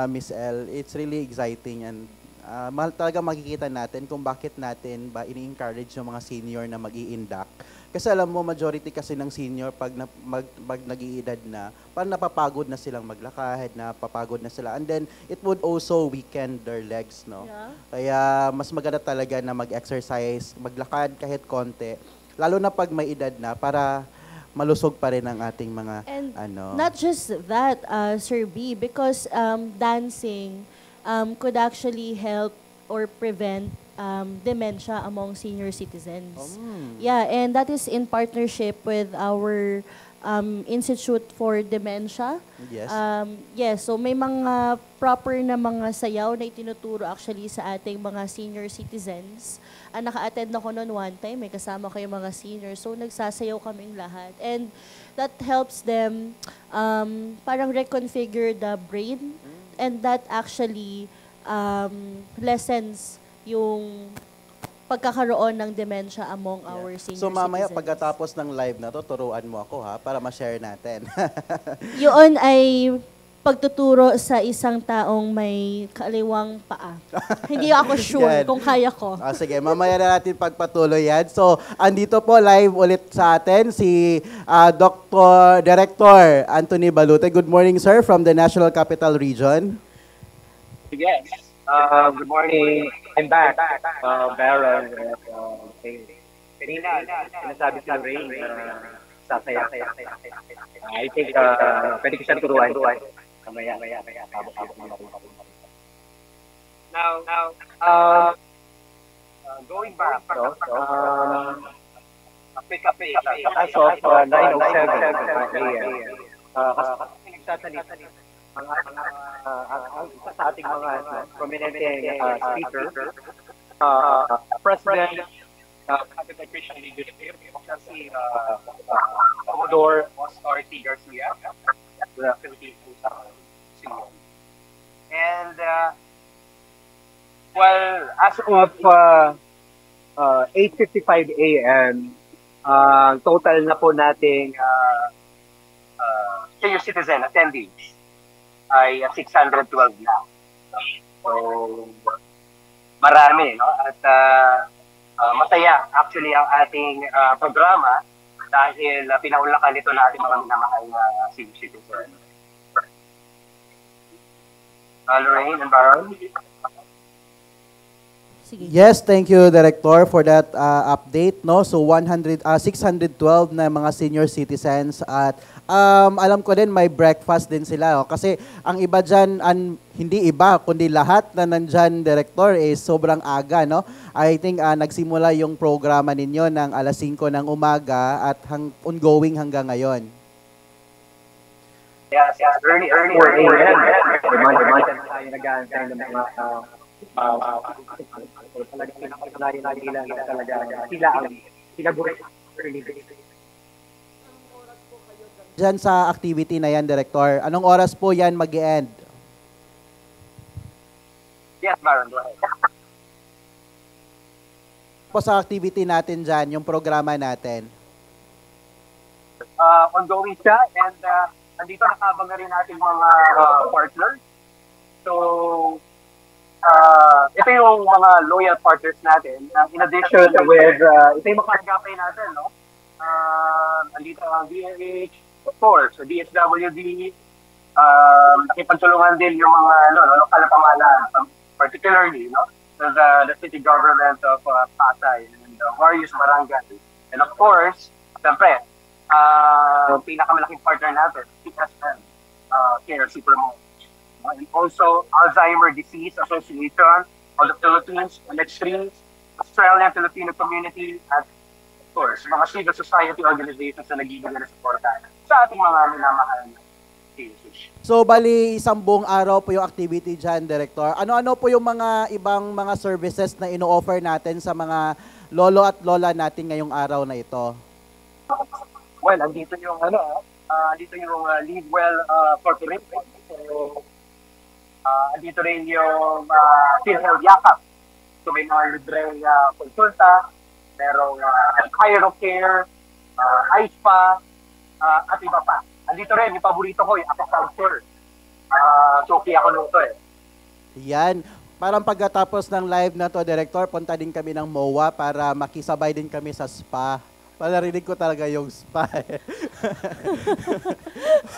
Miss L, it's really exciting, and mahal talaga makikita natin kung bakit natin ba ini-encourage yung mga senior na mag-i-induct. Kasi alam mo, majority kasi ng senior pag nag-iedad na, parang napapagod na silang maglakad, napapagod na sila. And then, it would also weaken their legs, no? Yeah. Kaya, mas maganda talaga na mag-exercise, maglakad kahit konti. Lalo na pag may edad na, para malusog pa rin ang ating mga, And not just that, Sir B, because dancing could actually help or prevent dementia among senior citizens. Yeah, and that is in partnership with our Institute for Dementia. Yes. Yes, so may mga proper na mga sayaw na itinuturo actually sa ating mga senior citizens. Naka-attend ako noon one time, may kasama kayo mga seniors, so nagsasayaw kaming lahat. And that helps them parang reconfigure the brain, and that actually lessens yung pagkakaroon ng dementia among our senior So mamaya citizens. pagkatapos ng live na to, turuan mo ako ha, para ma-share natin. Yun ay pagtuturo sa isang taong may kaliwang paa. Hindi ako sure Yan. kung kaya ko. Sige, mamaya na natin pagpatuloy yan. So, andito po live ulit sa atin si Director Anthony Balute. Good morning, sir, from the National Capital Region. Yes. Good morning. I'm back. Baron. Kanina, sinasabi si Lorraine, sasaya. I think, pwede ko siyang turuan. Mamaya. Now, going back, no? Pick up as of 9:07 a.m. Kasi nagsasalita ang isa sa ating mga prominente speaker, President Capital Christian Leadership, si Commodore Oscar T. Garcia, the Philippine CEO. And well, as of 8:55 a.m., total na po nating senior citizen attendees ay 612 na. So, marami, no? At masaya actually ang ating programa dahil pinaunlakan nito na ating mga minamahal na senior citizen. Lorraine and Baron? Sige. Yes, thank you, Director, for that update. No, so 612 na mga senior citizens at alam ko din may breakfast din sila. Kasi ang iba dyan, hindi iba, kundi lahat na nandyan, Director, is sobrang aga. No? I think nagsimula yung programa ninyo ng alas 5 ng umaga at ongoing hanggang ngayon. Yes, early 4 a.m. Reminder tayo nag-aantay ng mga talagang pinakalayo nila talaga sila ang sinabuhay early days. Diyan sa activity na yan, Director, anong oras po yan mag-end? Yes, Baron, go ahead. Po sa activity natin dyan, yung programa natin. Ongoing siya and andito nakabang na rin natin mga partners. So, ito yung mga loyal partners natin. In addition with, ito yung mga kagapay natin, no? Andito ang DNH, of course, so DSWD, nakipagtulungan din yung mga lokal na pamahalaan, particularly, no? The city government of Pasay and various barangay. And of course, siyempre, pinakamalaking partner natin, PSN, KRC Promote. And also, Alzheimer Disease Association of the Philippines, NH3, Australian Filipino Community, at of course, mga civil society organizations na nagbibigay ng suporta sa ating mga minamahal na cases. So, bali, isang buong araw po yung activity dyan, Director. Ano-ano po yung mga ibang mga services na ino-offer natin sa mga lolo at lola natin ngayong araw na ito? Well, andito yung andito yung Live Well Corporation. So, andito rin yung PhilHealth Yakap. So, may mga libreng konsulta, merong Chirocare, ISPA, at iba pa. Andito rin, yung paborito ko, yung aquaculture. So, kaya ako nung to eh. Yan. Parang pagkatapos ng live na to, Director, punta din kami ng MOA para makisabay din kami sa spa. Narinig ko talaga yung spa.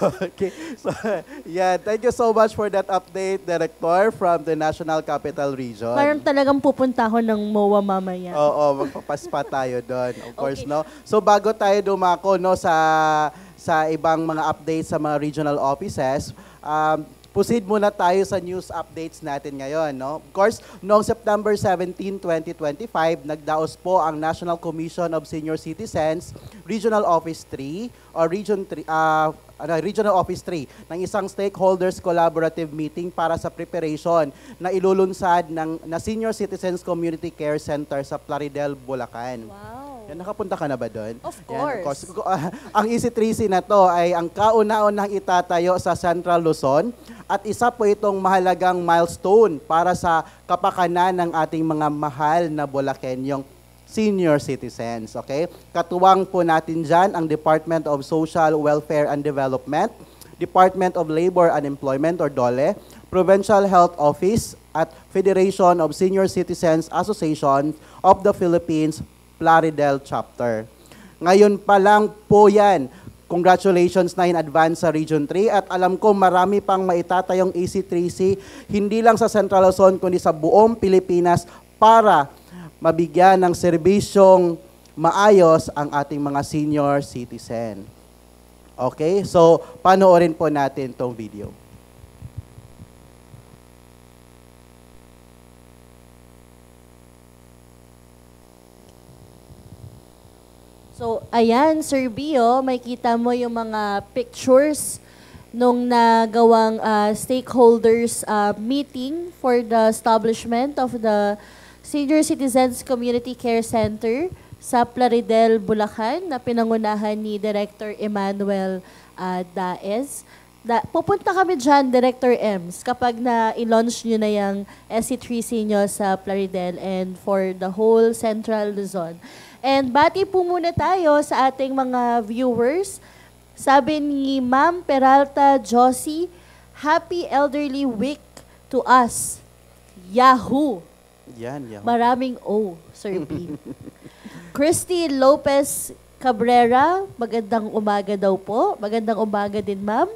Okay. So, yeah. Thank you so much for that update, Director, from the National Capital Region. Parang talagang pupunta ako ng MOA mamaya. Oo, magpapaspa tayo doon. Of course, okay. No? So, bago tayo dumako no, sa ibang mga updates sa mga regional offices, proceed muna tayo sa news updates natin ngayon. No? Of course, noong September 17, 2025, nagdaos po ang National Commission of Senior Citizens, Regional Office 3, or Regional Office 3, ng isang stakeholders collaborative meeting para sa preparation na ilulunsad na Senior Citizens Community Care Center sa Plaridel, Bulacan. Wow. Yan, nakapunta ka na ba doon? Of course. Yan, of course. Ang EC3C na to ay ang kauna-unang itatayo sa Central Luzon at isa po itong mahalagang milestone para sa kapakanan ng ating mga mahal na Bulakenyong senior citizens. Okay? Katuwang po natin dyan ang Department of Social Welfare and Development, Department of Labor and Employment or DOLE, Provincial Health Office at Federation of Senior Citizens Association of the Philippines, Plaridel Chapter. Ngayon pa lang po yan. Congratulations na in advance sa Region 3 at alam ko marami pang maitatayong EC3C hindi lang sa Central Luzon kundi sa buong Pilipinas para mabigyan ng serbisyong maayos ang ating mga senior citizen. Okay? So, panoorin po natin tong video. So, ayan, Sir Bio, may kita mo yung mga pictures nung nagawang stakeholders meeting for the establishment of the Senior Citizens Community Care Center sa Plaridel, Bulacan na pinangunahan ni Director Emmanuel Daez. Pupunta kami dyan, Director Ems, kapag na-launch nyo na yung SC3C nyo sa Plaridel and for the whole Central Luzon. And bati po muna tayo sa ating mga viewers. Sabi ni Ma'am Peralta Josie, Happy Elderly Week to us. Yahoo! Yan, Yahoo. Maraming O, Sir B. Christy Lopez Cabrera, magandang umaga daw po. Magandang umaga din, Ma'am.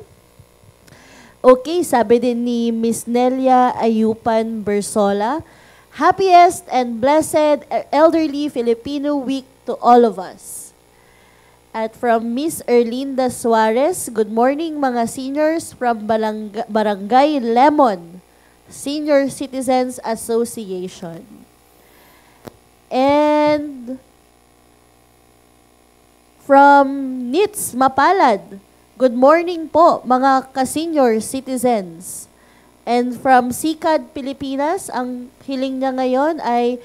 Okay, sabi din ni Miss Nelia Ayupan Bersola, happiest and blessed Elderly Filipino Week to all of us. At from Miss Erlinda Suarez, good morning mga seniors from Barangay Lemon, Senior Citizens Association. And from Nits Mapalad, good morning po mga ka-senior citizens. And from SICAD Pilipinas, ang hiling niya ngayon ay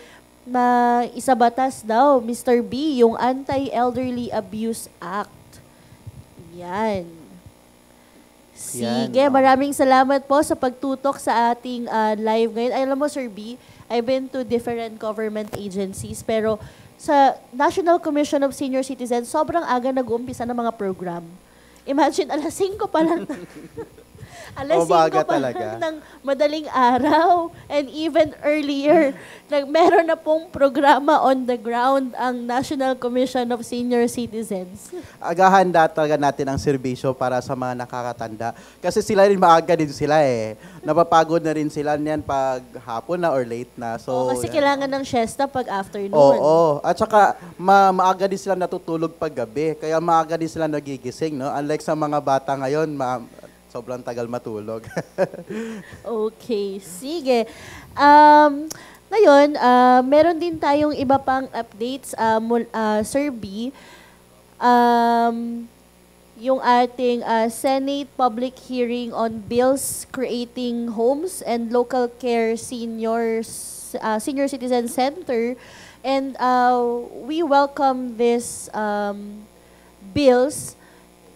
isabatas daw, Mr. B, yung Anti-Elderly Abuse Act. Yan. Sige, maraming salamat po sa pagtutok sa ating live ngayon. Ay, alam mo, Sir B, I've been to different government agencies, pero sa National Commission of Senior Citizens, sobrang aga nag-uumpisa ng mga program. Imagine, alas 5 pa lang. Alas 5 pa lang ng madaling araw and even earlier. Meron na pong programa on the ground ang National Commission of Senior Citizens. Agahanda talaga natin ang serbisyo para sa mga nakakatanda. Kasi sila rin maaga din sila eh. Napapagod na rin sila niyan pag hapon na or late na. So, kasi kailangan ng siesta pag afternoon. Oo. At saka maaga din sila natutulog pag gabi. Kaya maaga din sila nagigising. No? Unlike sa mga bata ngayon, sobrang tagal matulog. Okay, sige. Ngayon, meron din tayong iba pang updates, Sir B. Yung ating Senate public hearing on bills creating homes and local care senior citizen center. And we welcome this bills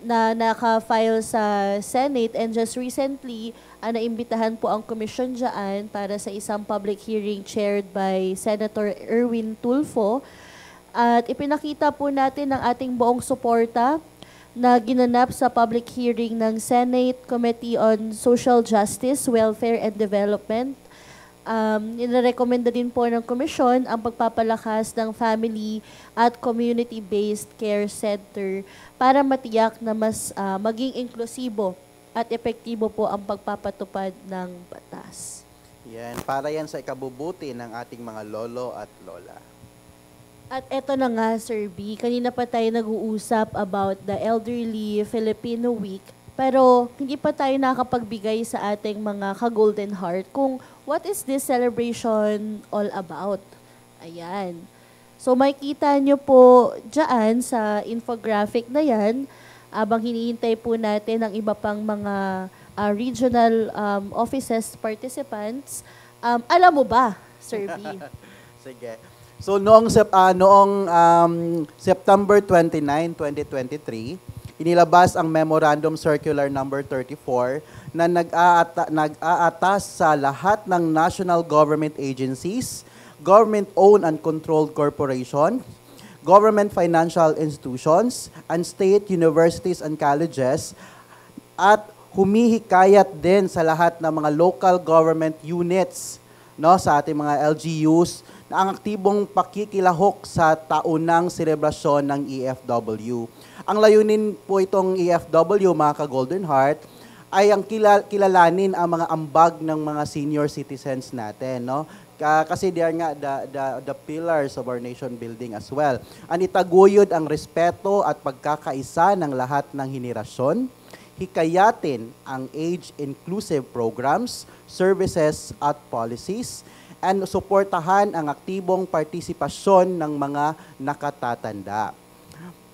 na naka-file sa Senate, and just recently, naimbitahan po ang komisyon dyan para sa isang public hearing chaired by Senator Erwin Tulfo. At ipinakita po natin ang ating buong suporta na ginanap sa public hearing ng Senate Committee on Social Justice, Welfare and Development. Inirekomenda din po ng komisyon ang pagpapalakas ng family at community-based care center para matiyak na mas maging inklusibo at epektibo po ang pagpapatupad ng batas. Yan, para yan sa ikabubuti ng ating mga lolo at lola. At eto na nga, Sir B, kanina pa tayo nag-uusap about the Elderly Filipino Week, pero hindi pa tayo nakapagbigay sa ating mga ka-Golden Heart kung what is this celebration all about. Ayan. So makikita nyo po dyan sa infographic na yan, abang hinihintay po natin ang iba pang mga regional offices participants. Alam mo ba, Sir B? Sige. So noong September 29, 2023, inilabas ang Memorandum Circular Number 34 na nag-aatas sa lahat ng national government agencies, government-owned and controlled corporation, government financial institutions, and state universities and colleges, at humihikayat din sa lahat ng mga local government units, no, sa ating mga LGUs, na ang aktibong pakikilahok sa taunang selebrasyon ng EFW. Ang layunin po itong EFW, mga ka-Golden Heart, ay ang kilalanin ang mga ambag ng mga senior citizens natin, no? Kasi they are nga the pillars of our nation building as well. Ang itaguyod ang respeto at pagkakaisa ng lahat ng henerasyon, hikayatin ang age-inclusive programs, services at policies, and suportahan ang aktibong partisipasyon ng mga nakatatanda.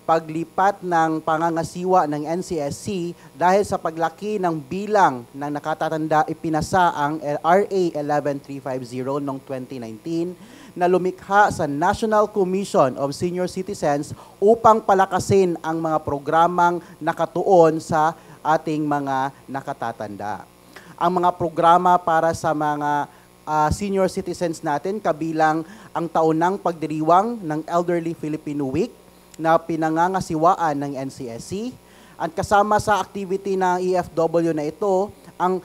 Paglipat ng pangangasiwa ng NCSC dahil sa paglaki ng bilang ng nakatatanda, ipinasa ang RA 11350 noong 2019 na lumikha sa National Commission of Senior Citizens upang palakasin ang mga programang nakatuon sa ating mga nakatatanda. Ang mga programa para sa mga senior citizens natin, kabilang ang taunang pagdiriwang ng Elderly Filipino Week na pinangangasiwaan ng NCSC. At kasama sa activity ng EFW na ito, ang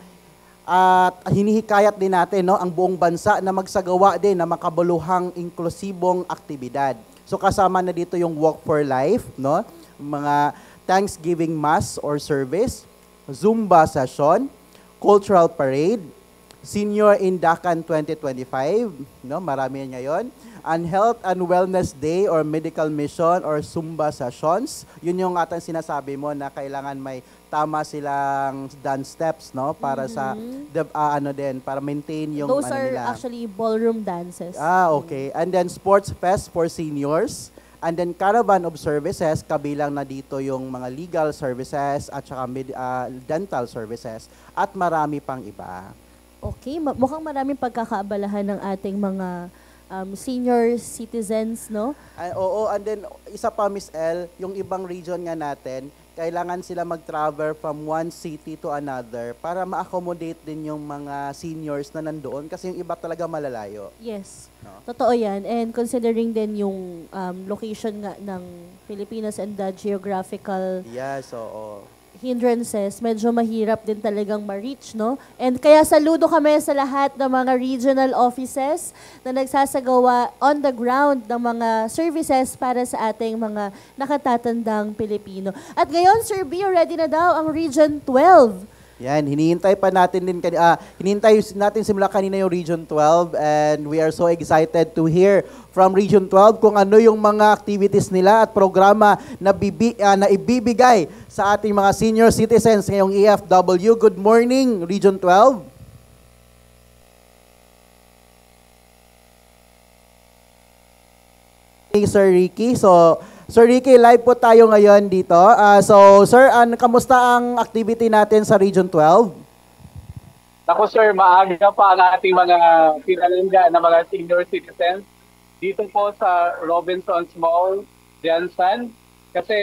hinihikayat din natin, no, ang buong bansa na magsagawa din na makabuluhang inklusibong aktibidad. So kasama na dito yung Walk for Life, no, mga Thanksgiving Mass or service, Zumba session, cultural parade, Senior Indakan 2025, no? Marami yan ngayon. And Health and Wellness Day or Medical Mission or Zumba Sessions. Yun yung atang sinasabi mo na kailangan may tama silang dance steps, no? Para sa para maintain yung Those are nila. actually ballroom dances. Okay. And then Sports Fest for seniors. And then Caravan of Services, kabilang na dito yung mga legal services at saka dental services at marami pang iba. Okay, mukhang maraming pagkakaabalahan ng ating mga senior citizens, no? Oo, and then isa pa, Miss L, yung ibang region nga natin, kailangan sila mag-travel from one city to another para ma-accommodate din yung mga seniors na nandoon kasi yung iba talaga malalayo. Yes, no? Totoo yan. And considering din yung location nga ng Pilipinas and the geographical hindrances, medyo mahirap din talagang ma-reach, no? And kaya saludo kami sa lahat ng mga regional offices na nagsasagawa on the ground ng mga services para sa ating mga nakatatandang Pilipino. At ngayon, Sir B, ready na daw ang Region 12. Yan, hinihintay pa natin din, hinihintay natin simula kanina yung Region 12 and we are so excited to hear from Region 12 kung ano yung mga activities nila at programa na ibibigay sa ating mga senior citizens ngayong EFW. Good morning, Region 12. Sir Ricky, Sir Ricky, live po tayo ngayon dito. Sir, kamusta ang activity natin sa Region 12? Ako sir, maaga pa ang ating mga pinalangga na mga senior citizens dito po sa Robinson's Mall, Jensen. Kasi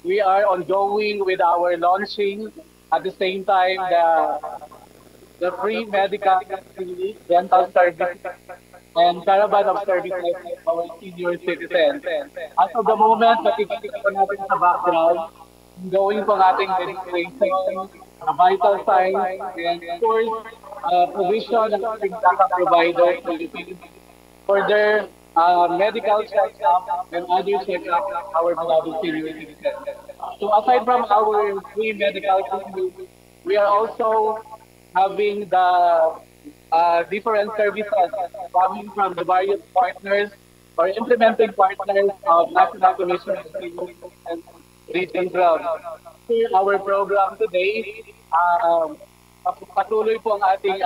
we are ongoing with our launching at the same time the free medical dental service and caravan of services for our senior citizens. As of the moment, nakikita po natin sa background, going po ang ating registration, vital signs, and of course, provision ng ating data providers for their medical check-up and other check-up of our beloved senior citizens. So aside from our free medical clinic, we are also having the different services coming from the various partners or implementing partners of National Commission on Senior and Region 12. Our program today, patuloy po ang ating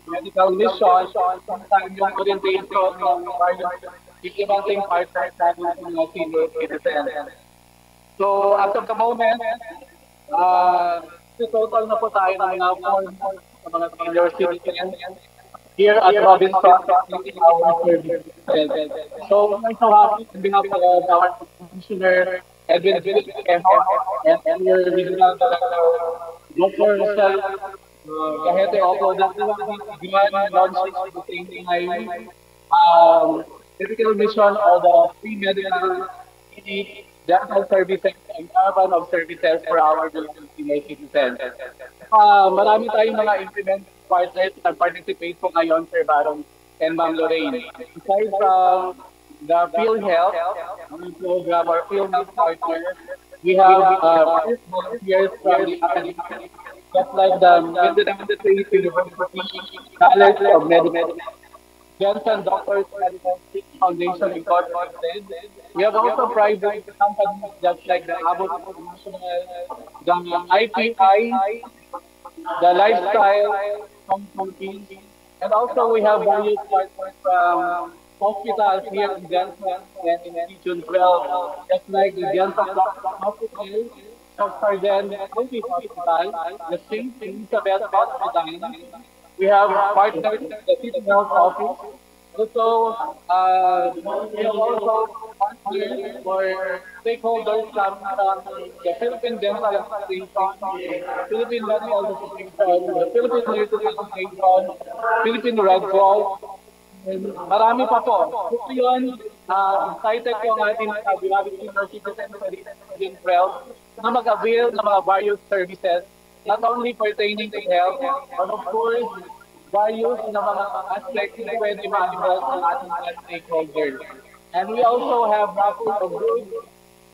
medical mission sometime yung orientation ng various implementing partners natin sa mga senior citizens. So as of the moment, total na po tayo ng mga sa mga senior citizens here at Robinson in our service. So I'm so happy to be happy of our Commissioner Edwin and your regional director, Dr. Rochelle Cajete Opo, that we want launching at the same time medical mission or the free medical dental services and caravan of services for our senior citizens. Marami tayong mga implement partners na participate po ngayon, Sir Baron and Ma'am Lorraine. Aside from the PhilHealth program or PhilHealth partner, we have volunteers from the academy, just like the Independent State University College of Medical Johnson Doctors Medical Foundation Incorporated. We have also private companies just like the Abbott International, the IPI, the Lifestyle Company, and also we have various partners from hospitals here in Johnson and in Region 12, just like the Johnson Hospital, Sargent County Hospital, the St. Elizabeth Hospital. We have partners in the City Health Office. Also, we have also partners for stakeholders from the Philippine Dental Association, Philippine Medical Association, the Philippine Nursing Association, Philippine Red Cross, and marami pa po. So yun, excited ko ang ating beloved senior citizens sa Region 12 na mag-avail ng mga various services, not only pertaining to health, but of course, various na mga aspects na pwede ma-address ng ating mga stakeholders. And we also have raffle of goods,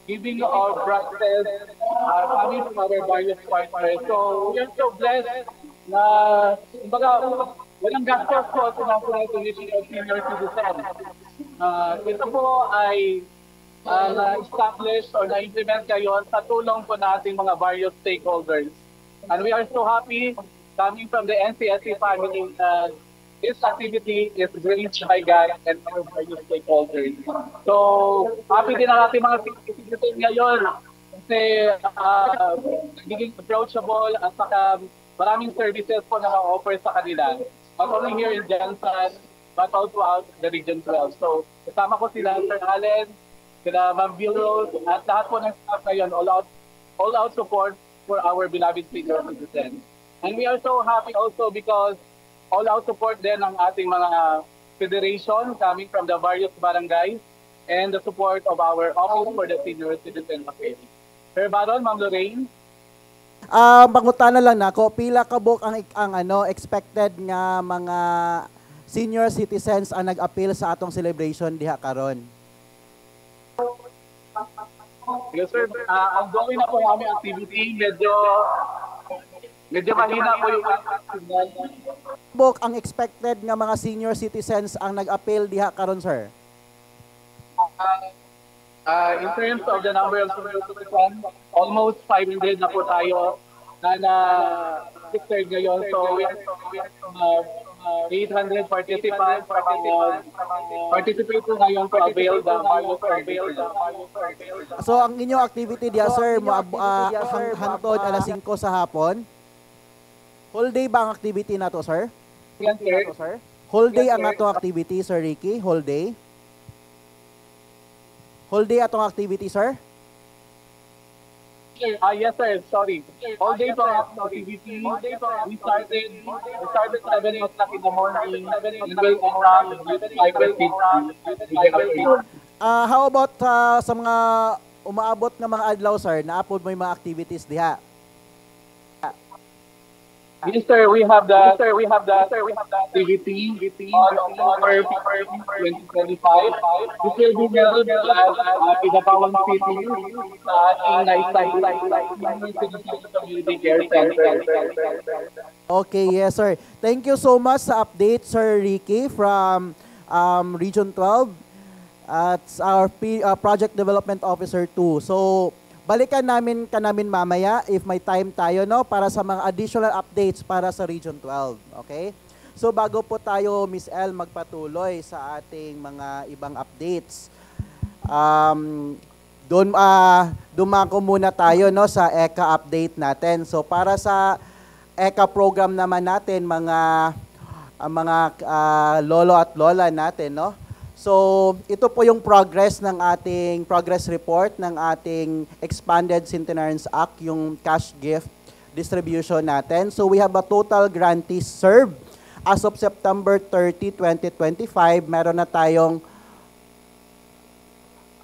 giving our practice coming from our various partners. So we are so blessed na Walang gastos po sa National Commission of Senior Citizens. Ito po ay na-establish or na-implement ngayon sa tulong po nating mga various stakeholders. And we are so happy coming from the NCSC family that this activity is arranged by God and our various stakeholders. So, happy din ang ating mga citizens ngayon kasi nagiging approachable at saka maraming services po na na-offer sa kanila. Not only here in Jansan, but also out the Region 12. So, kasama ko sila, Sir Allen, sila Ma'am Vilros, at lahat po ng staff ngayon, all out support for our beloved senior citizens. And we are so happy also because all out support din ng ating mga federation coming from the various barangays and the support of our Office for the Senior Citizen Affairs. Sir Baron, Ma'am Lorraine. Pangutana lang nako, pila ka buk ang expected nga mga senior citizens ang nag-appeal sa atong celebration diha karon? Yes, sir. Ang gawin na po namin activity, medyo mahina po yung signal. Buk ang expected nga mga senior citizens ang nag-appeal diha karon, sir? In terms of the number of senior citizens, almost 500 na po tayo na registered ngayon. So, we have 800 participants participate po ngayon to avail the So, ang inyong activity diya, sir, hantod alas 5 sa hapon? Whole day ba ang activity na to, sir? Yes, sir. Whole day ang atong activity, Sir Ricky? Whole day? Whole day atong activity, sir? Yes, sir. Sorry. All day po ang activity. We started 7 o'clock in the morning. And we'll end at 5:50. How about sa mga umaabot nga mga adlaw, sir? Naapod mo yung mga activities diha? Yes, sir. We have the activity on October 2025. This will be held at Pinakawang City sa ating Community Care Center. Okay, yes, sir. Thank you so much sa update, Sir Ricky from Region 12 at our Project Development Officer 2. So, balikan namin mamaya if may time tayo, no, para sa mga additional updates para sa Region 12. Okay? So bago po tayo, Miss El, magpatuloy sa ating mga ibang updates. Dumako muna tayo, no, sa ECA update natin. So para sa ECA program naman natin, mga lolo at lola natin, no? So, ito po yung progress report ng ating Expanded Centenarians Act, yung cash gift distribution natin. So, we have a total grantees served. As of September 30, 2025, meron na tayong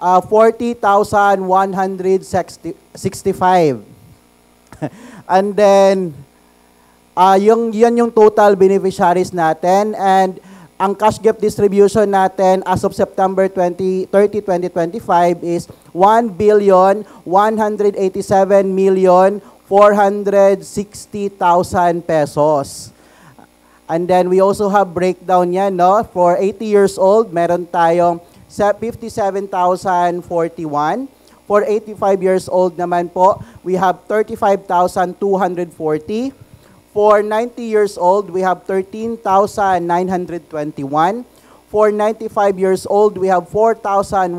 40,165. And then, yan yung total beneficiaries natin. And ang cash gift distribution natin as of September 30, 2025 is 1,187,460,000 pesos. And then we also have breakdown yan, no? For 80 years old, meron tayong 57,041. For 85 years old naman po, we have 35,240. For 90 years old, we have 13,921. For 95 years old, we have 4,104.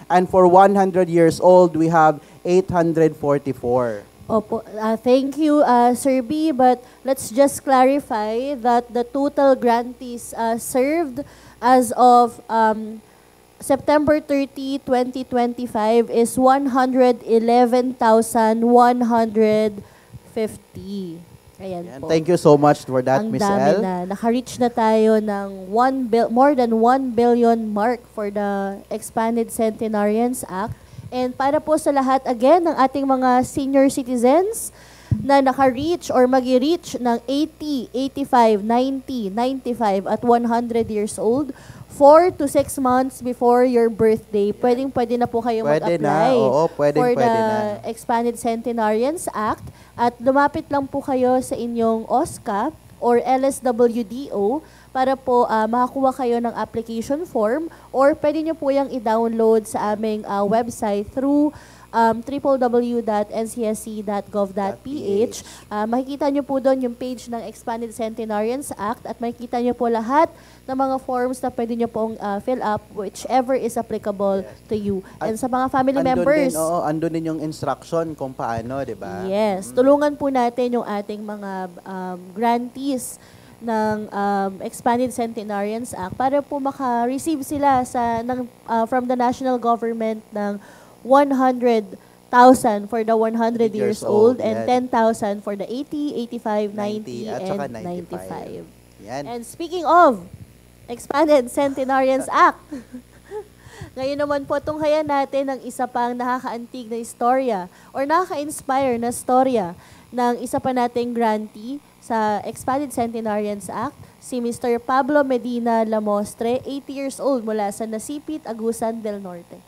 And for 100 years old, we have 844. Opo, thank you, Sir B. But let's just clarify that the total grantees served as of September 30, 2025 is 111,150. Ayan po. Thank you so much for that, Miss El. Ang dami na. Naka-reach na tayo ng more than 1 billion mark for the Expanded Centenarians Act. And para po sa lahat, again, ng ating mga senior citizens na naka-reach or mag-reach ng 80, 85, 90, 95 at 100 years old, 4 to 6 months before your birthday, pwede na po kayo mag-apply for the Expanded Centenarians Act. At lumapit lang po kayo sa inyong OSCA or LSWDO para po makakuha kayo ng application form, or pwede nyo po yung i-download sa aming website through www.ncsc.gov.ph. Makikita nyo po doon yung page ng Expanded Centenarians Act at makikita nyo po lahat ng mga forms na pwede nyo pong fill up, whichever is applicable to you. And sa mga family members, andun din yung instruction kung paano, di ba? Yes. Tulungan po natin yung ating mga grantees ng Expanded Centenarians Act para po maka-receive sila from the national government ng 100,000 for the 100 years old and 10,000 for the 80, 85, 90, and 95. Yan. And speaking of Expanded Centenarians Act, ngayon naman po tunghayan natin ng isa pang nakakaantig na istorya or nakaka-inspire na istorya ng isa pa nating grantee sa Expanded Centenarians Act, si Mr. Pablo Medina Lamostre, 80 years old mula sa Nasipit, Agusan del Norte.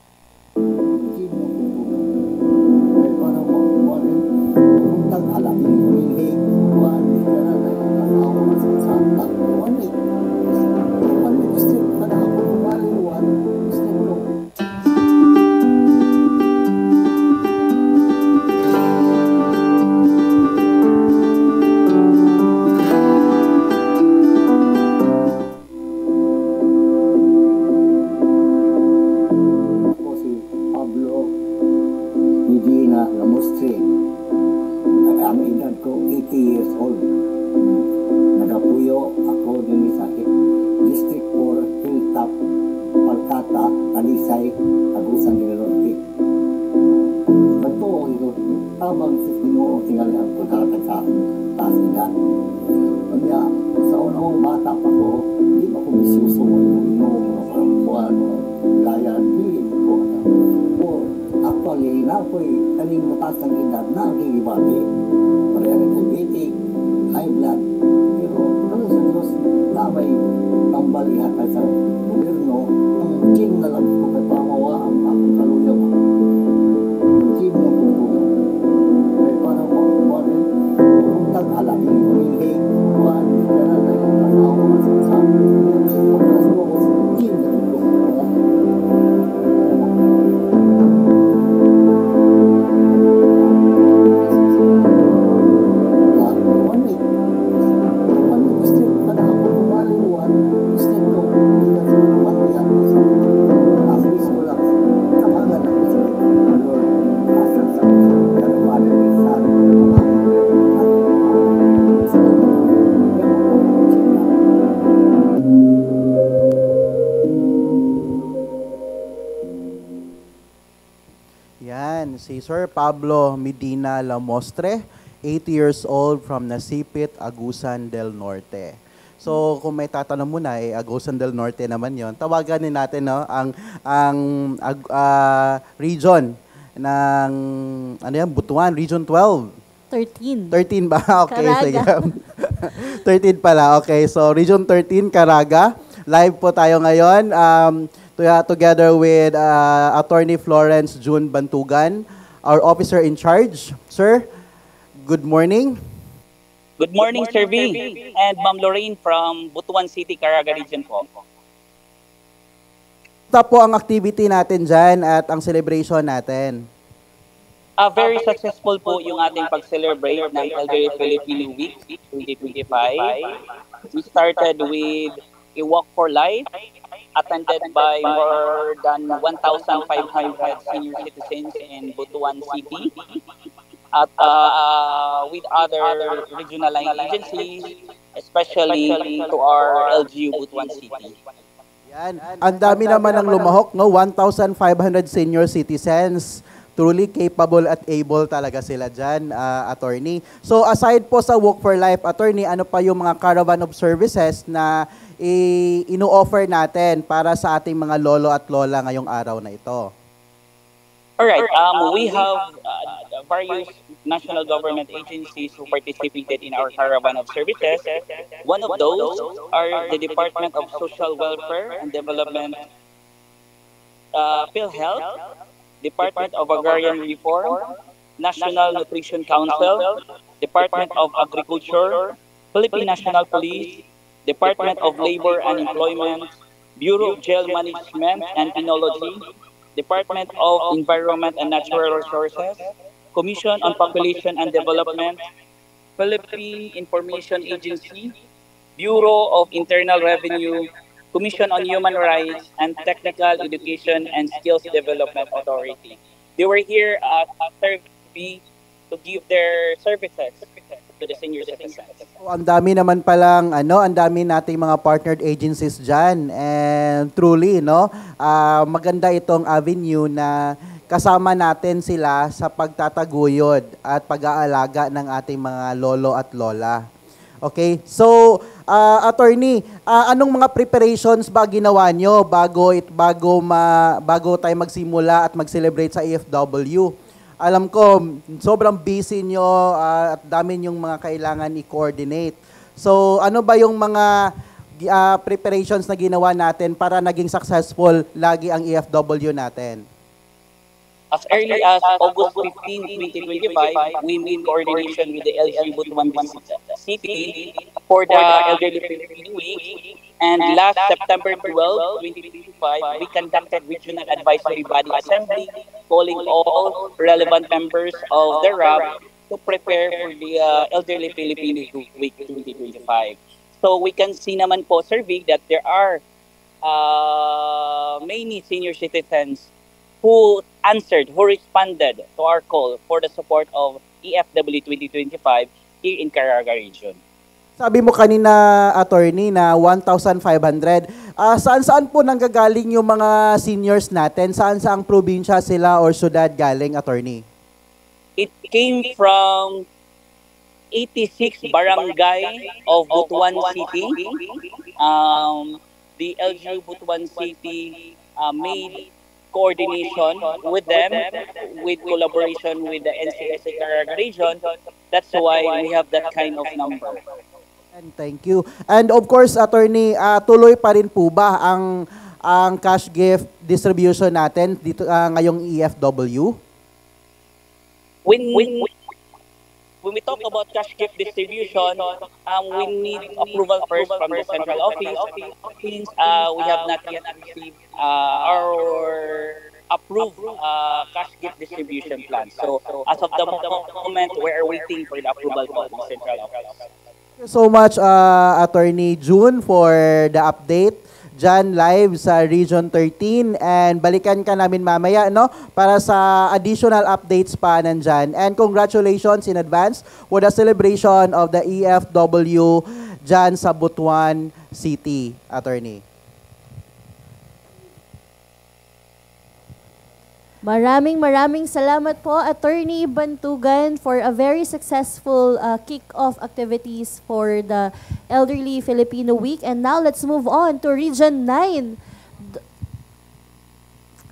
Si Sir Pablo Medina Lamostre, 80 years old from Nasipit, Agusan del Norte. So kung may tatanong mo na, Agusan del Norte naman yon. Tawagan natin ang region ng Butuan, Region 12. 13. 13 ba? Okay, sige. Caraga. 13 pala. Okay, so Region 13, Caraga. Live po tayo ngayon. Together with Attorney Florence June Bantugan, our officer in charge. Sir, good morning. Good morning, Sir V. And Ma'am Lorraine from Butuan City, Caraga Region po. Ito po ang activity natin dyan at ang celebration natin. Very successful po yung ating pag-celebrate ng Elderly Filipino Week 2025. We started with a walk for life attended by more than 1,500 senior citizens in Butuan City at with other regional agencies, especially to our LGU Butuan City. Yan. Ang dami naman ng lumahok, no? 1,500 senior citizens. Truly capable at able talaga sila dyan, attorney. So aside po sa Walk for Life, attorney, ano pa yung mga caravan of services na ino-offer natin para sa ating mga lolo at lola ngayong araw na ito? Alright, we have various national government agencies who participated in our caravan of services. One of those are the Department of Social Welfare and Development, PhilHealth, Department of Agrarian Reform, National Nutrition Council, Department of Agriculture, Philippine National Police, Department of Labor and Employment, Bureau of Jail Management and Penology, Department of Environment and Natural Resources, Commission on Population and Development, Philippine Information Agency, Bureau of Internal Revenue, Commission on Human Rights, and Technical Education and Skills Development Authority. They were here at Survey to give their services to the senior citizens. So, ang dami naman palang ang dami nating mga partnered agencies diyan, and truly maganda itong avenue na kasama natin sila sa pagtataguyod at pag-aalaga ng ating mga lolo at lola. Okay? So, attorney, anong mga preparations ba ginawa nyo bago tayo magsimula at mag-celebrate sa EFW? Alam ko, sobrang busy nyo at dami yung mga kailangan i-coordinate. So, ano ba yung mga preparations na ginawa natin para naging successful lagi ang EFW natin? As early as August 15, 2025, we made coordination with the LG Butuan City for the Elderly Filipino Week. And last September 12, 2025, we conducted Regional Advisory Body Assembly, calling all relevant members of the RAB to prepare for the Elderly Filipino Week 2025. So we can see naman po, Sir Vic, that there are many senior citizens who answered, who responded to our call for the support of EFW 2025 here in Caraga region. Sabi mo kanina, attorney, na 1,500. Saan-saan po nanggagaling yung mga seniors natin? Saan-saang probinsya sila or syudad galing, attorney? It came from 86 barangay of Butuan City. The LGU Butuan City made coordination with them, with collaboration with the NCSA Caraga region. That's why we have that kind of number. And thank you. And of course, attorney, tuloy pa rin po ba ang cash gift distribution natin dito ngayong EFW? When we talk about cash gift distribution, we need approval first from the central office. Since we have not yet received our approved cash gift distribution plan. So as of the moment, we are waiting for the approval from the central office. Thank you so much, Attorney June, for the update dyan live sa Region 13, and balikan ka namin mamaya para sa additional updates pa nandyan. And congratulations in advance for the celebration of the EFW dyan sa Butuan City, Attorney. Maraming salamat po, Attorney Bantugan, for a very successful kick-off activities for the Elderly Filipino Week. And now let's move on to Region 9.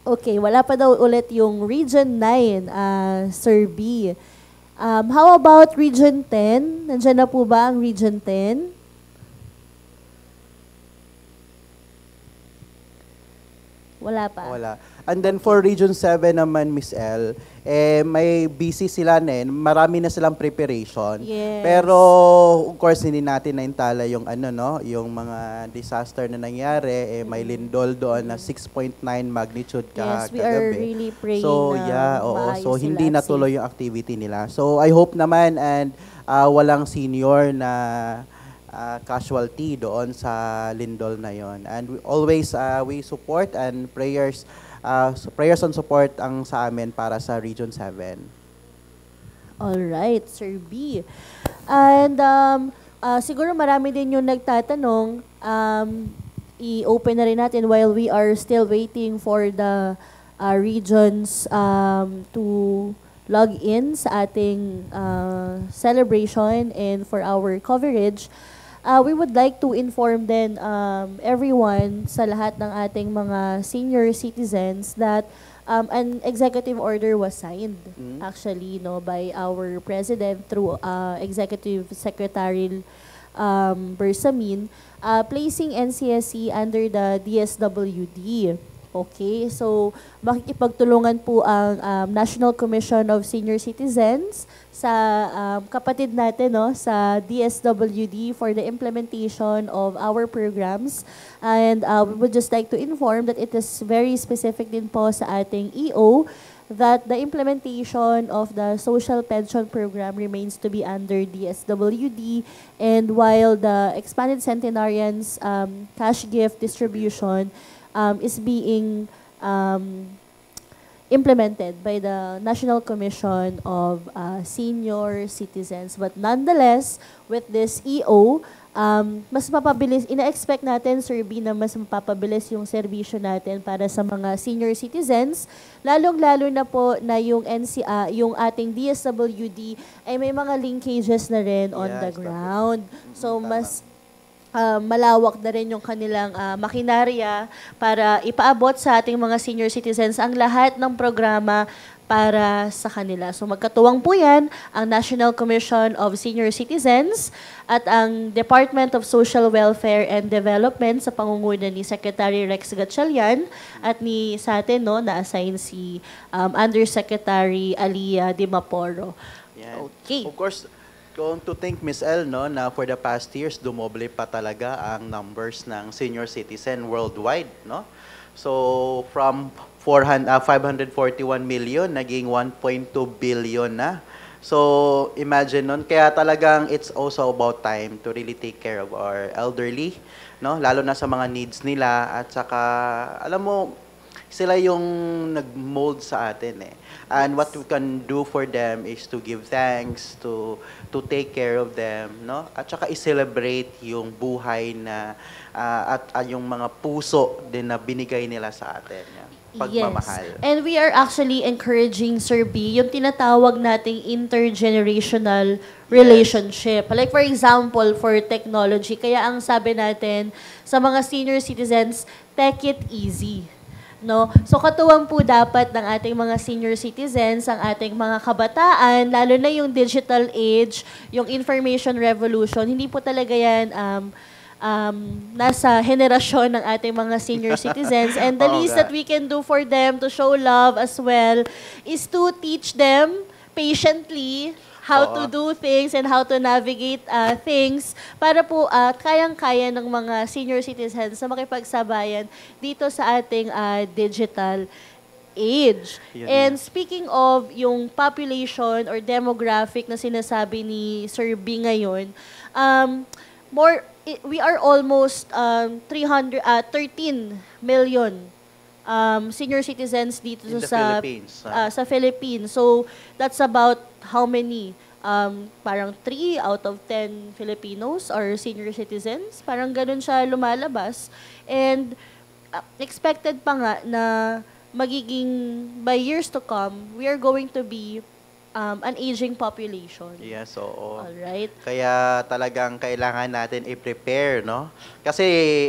Okay, wala pa daw ulit yung Region 9, Sir B. How about Region 10? Nandiyan na po ba ang Region 10? Wala pa. Wala. And then for Region 7 naman, Miss L, may busy sila marami na silang preparation. Yes. Pero of course hindi natin naintala yung yung mga disaster na nangyari, may lindol doon na 6.9 magnitude Yes, we kagabi. are really praying So na maayos so hindi sila at natuloy yung activity nila. So I hope naman and walang senior na casualty doon sa lindol na yon. And we support and prayers and support ang sa amin para sa Region 7. All right, Sir B. And siguro marami din yung nagtatanong, i-open na rin natin while we are still waiting for the regions to log in sa ating celebration and for our coverage. We would like to inform then everyone sa lahat ng ating mga senior citizens that an executive order was signed actually by our president through Executive Secretary Bersamin, placing NCSC under the DSWD. Okay, so makikipagtulungan po ang National Commission of Senior Citizens sa kapatid natin, no, sa DSWD for the implementation of our programs. And we would just like to inform that it is very specific din po sa ating EO that the implementation of the social pension program remains to be under DSWD, and while the expanded centenarians cash gift distribution is being implemented by the National Commission of Senior Citizens. But nonetheless, with this EO, mas mapabilis, ina-expect natin, Sir B, na mas mapapabilis yung serbisyo natin para sa mga senior citizens, lalong-lalo na po na yung yung ating DSWD ay may mga linkages na rin on the ground. So, mas malawak na rin yung kanilang makinarya para ipaabot sa ating mga senior citizens ang lahat ng programa para sa kanila. So magkatuwang po yan ang National Commission of Senior Citizens at ang Department of Social Welfare and Development sa pangunguna ni Secretary Rex Gatchalian at ni sa atin, no, na-assign si Undersecretary Alia Dimaporo. Yan. Okay. Of course, going to thank Ms. El, no, na for the past years, dumoble pa talaga ang numbers ng senior citizen worldwide. No? So, from 541 million, naging 1.2 billion na. So, imagine nun. Kaya talagang it's also about time to really take care of our elderly, no? Lalo na sa mga needs nila. At saka, alam mo, sila yung nag-mold sa atin eh. And what we can do for them is to give thanks, to take care of them, no? At saka i-celebrate yung buhay na at yung mga puso din na binigay nila sa atin. Yan. Pagmamahal. Yes. And we are actually encouraging, Sir B, yung tinatawag nating intergenerational relationship. Like for example, for technology, kaya ang sabi natin sa mga senior citizens, take it easy. No? So katuwang po dapat ng ating mga senior citizens, ang ating mga kabataan, lalo na yung digital age, yung information revolution, hindi po talaga yan nasa henerasyon ng ating mga senior citizens. And the least that we can do for them to show love as well is to teach them patiently how to do things and how to navigate things para po kayang-kaya ng mga senior citizens na makipagsabayan dito sa ating digital age. And speaking of yung population or demographic na sinasabi ni Sir B ngayon, we are almost 13 million senior citizens dito sa Philippines. So that's about how many? Parang 3 out of 10 Filipinos are senior citizens. Parang ganun siya lumalabas. And expected pa nga na magiging by years to come, we are going to be an aging population. Yes, oo. Alright. Kaya talagang kailangan natin i-prepare, no? Kasi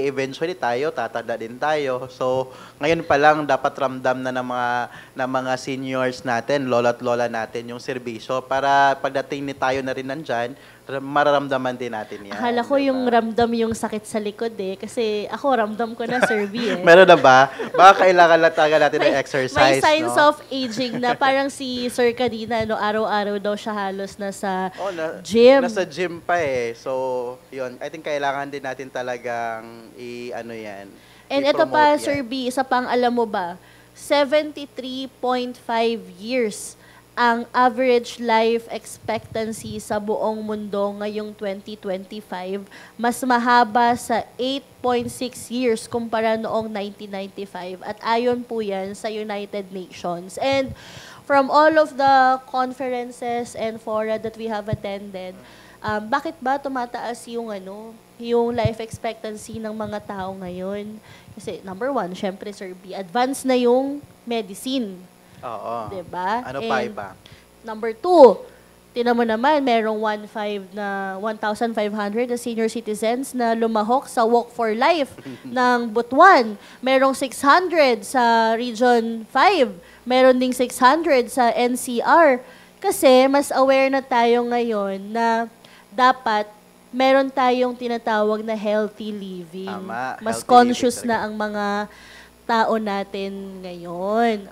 eventually tayo, tatanda din tayo. So, ngayon pa lang dapat ramdam na ng mga seniors natin, lola't lola natin yung serbisyo para pagdating ni tayo na rin nandyan, mararamdaman din natin yan. Akala ko yung ramdam yung sakit sa likod eh. Kasi ako ramdam ko na, Sir B eh. Meron na ba? Baka kailangan lang talaga natin ng exercise, may signs no? of aging na parang si Sir kanina, no, araw-araw daw siya halos nasa gym. Nasa gym pa eh. So, yun. I think kailangan din natin talagang yan. And ito pa, yan. Sir B, isa pang alam mo ba, 73.5 years ang average life expectancy sa buong mundo ngayong 2025, mas mahaba sa 8.6 years kumpara noong 1995. At ayon po yan sa United Nations. And from all of the conferences and fora that we have attended, bakit ba tumataas yung life expectancy ng mga tao ngayon? Kasi number 1, syempre Sir B, advance na yung medicine. Oo. Diba? Ano pa iba? Number 2, tinan mo naman, merong 1,500 na senior citizens na lumahok sa Walk for Life ng Butuan. Merong 600 sa Region 5. Meron ding 600 sa NCR. Kasi mas aware na tayo ngayon na dapat meron tayong tinatawag na healthy living. Tama, mas healthy conscious living na ang mga tao natin ngayon.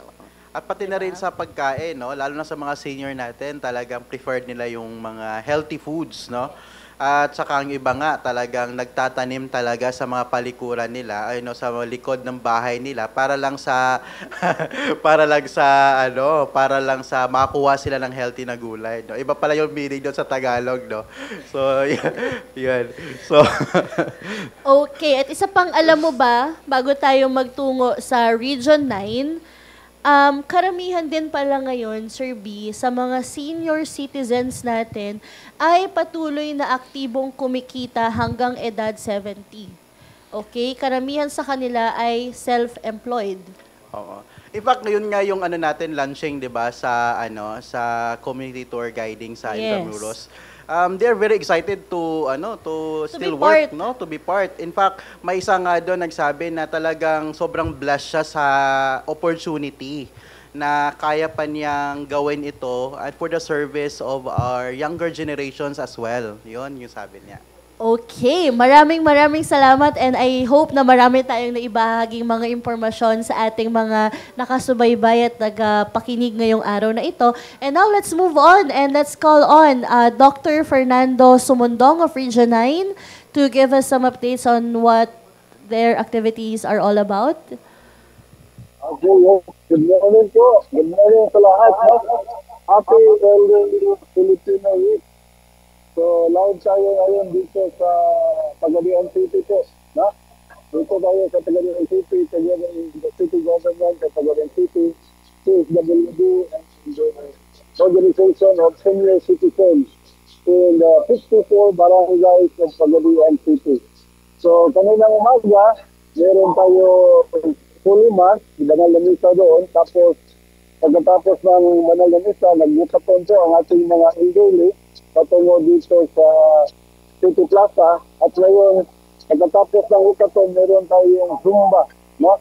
At pati na rin sa pagkain, no? Lalo na sa mga senior natin, talagang preferred nila yung mga healthy foods, no? At saka ang iba nga talagang nagtatanim talaga sa mga palikuran nila, ay no, sa likod ng bahay nila para lang sa para lang sa makuha sila ng healthy na gulay, no? Iba pala yung meaning doon sa Tagalog, no? So, yan. So, okay, at isa pang alam mo ba, bago tayo magtungo sa Region 9, karamihan din pala ngayon, Sir B, sa mga senior citizens natin ay patuloy na aktibong kumikita hanggang edad 70. Okay? Karamihan sa kanila ay self-employed. oo. In fact, ngayon nga yung natin launching, 'di ba, sa community tour guiding sa Yes. Intramuros. They're very excited to still be work, part. no? To be part. In fact, may isa nga doon nagsabi na talagang sobrang blessed siya sa opportunity na kaya pa niyang gawin ito at for the service of our younger generations as well. Yun yung sabi niya. Okay, maraming salamat and I hope na marami tayong naibahaging mga impormasyon sa ating mga nakasubaybay at nagpakinig ngayong araw na ito. And now let's move on and let's call on Dr. Fernando Sumundong of Region 9 to give us some updates on what their activities are all about. Okay, good morning po. Good morning sa lahat. Happy Filipino Week. So, live tayo ngayon dito sa Pagadian City po. No? Dito tayo sa Pagadian City, the city government sa Pagadian City, CSWD, and the Organization of Senior Citizens in the 54 barangays of Pagadian City. So, kaninang umaga, meron tayo fully mass, banal na misa doon, tapos pagkatapos ng banal na misa, nag-usapan po ang ating mga elderly patungo dito sa City Plaza. At ngayon, pagkatapos ng usapan, meron tayong Zumba. No?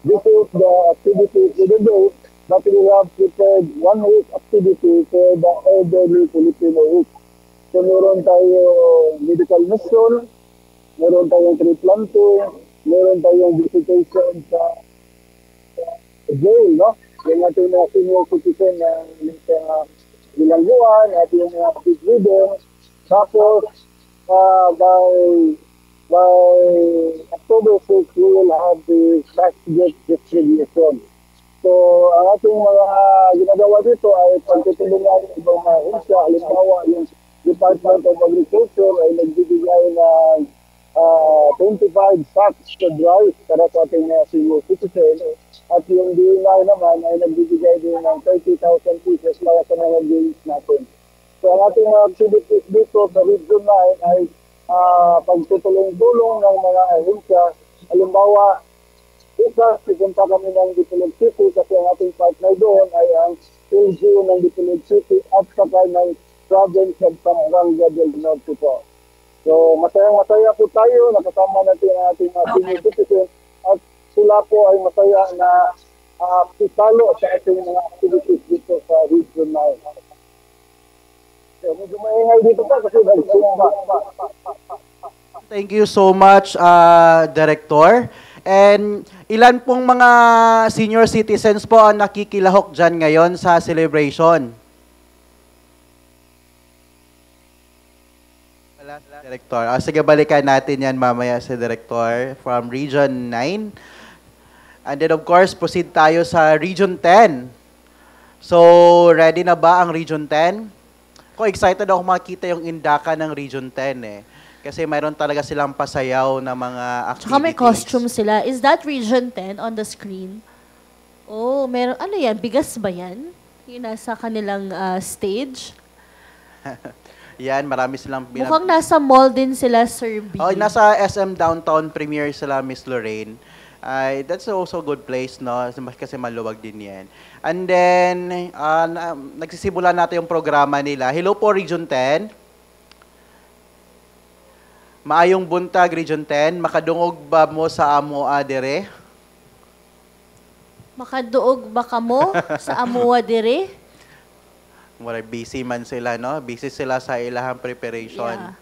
This is the activity for the day that we have prepared 1 week activity for the elderly Filipino week. So meron tayong medical mission, meron tayong tree planting, meron tayong visitation sa jail, no? Yung ating mga senior citizen na ilang buwan at yung mga big reader. Tapos, by October 6, we will have the cash gift distribution. So, ang ating mga ginagawa dito ay pagtutulungan ng ibang mga hensya. Halimbawa, yung Department of Agriculture ay nagbibigay ng 25 sacks of rice para sa ating mga senior citizen. At yung DNI naman ay nagbibigay din ng 30,000 pesos para sa mga games natin. So ang ating mga activities dito sa Region 9 ay pagtutulong-tulong ng mga ahensya. Halimbawa, isa, pupunta kami ng Dipolog City kasi ang ating partner doon ay ang LGU ng Dipolog City at saka ng province of Zamboanga del Norte po. So masayang-masaya po tayo, nakasama natin ang ating mga senior citizens at sila po ay masaya na isalo sa ating mga activities dito sa Region 9. So, medyo maingay dito pa kasi nag-sumba. Thank you so much, Director. And ilan pong mga senior citizens po ang nakikilahok dyan ngayon sa celebration? Director. Sige, balikan natin yan mamaya si Director from Region 9. And then of course, proceed tayo sa Region 10. So, ready na ba ang Region 10? Ko excited ako makita yung indaka ng Region 10 eh. Kasi mayroon talaga silang pasayaw na mga activities. Tsaka may costume sila. Is that Region 10 on the screen? Oh, meron. Ano yan? Bigas ba yan? Yung nasa kanilang stage? Yan, marami silang... Mukhang nasa mall din sila, Sir B. Oh, nasa SM Downtown Premiere sila, Miss Lorraine. That's also a good place, no? Kasi maluwag din yan. And then, nagsisimula natin yung programa nila. Hello po, Region 10. Maayong buntag, Region 10. Makadungog ba mo sa amo adere? Makaduog ba ka mo sa amuwa dire? Busy man sila, no? Busy sila sa ilahang preparation. Yeah.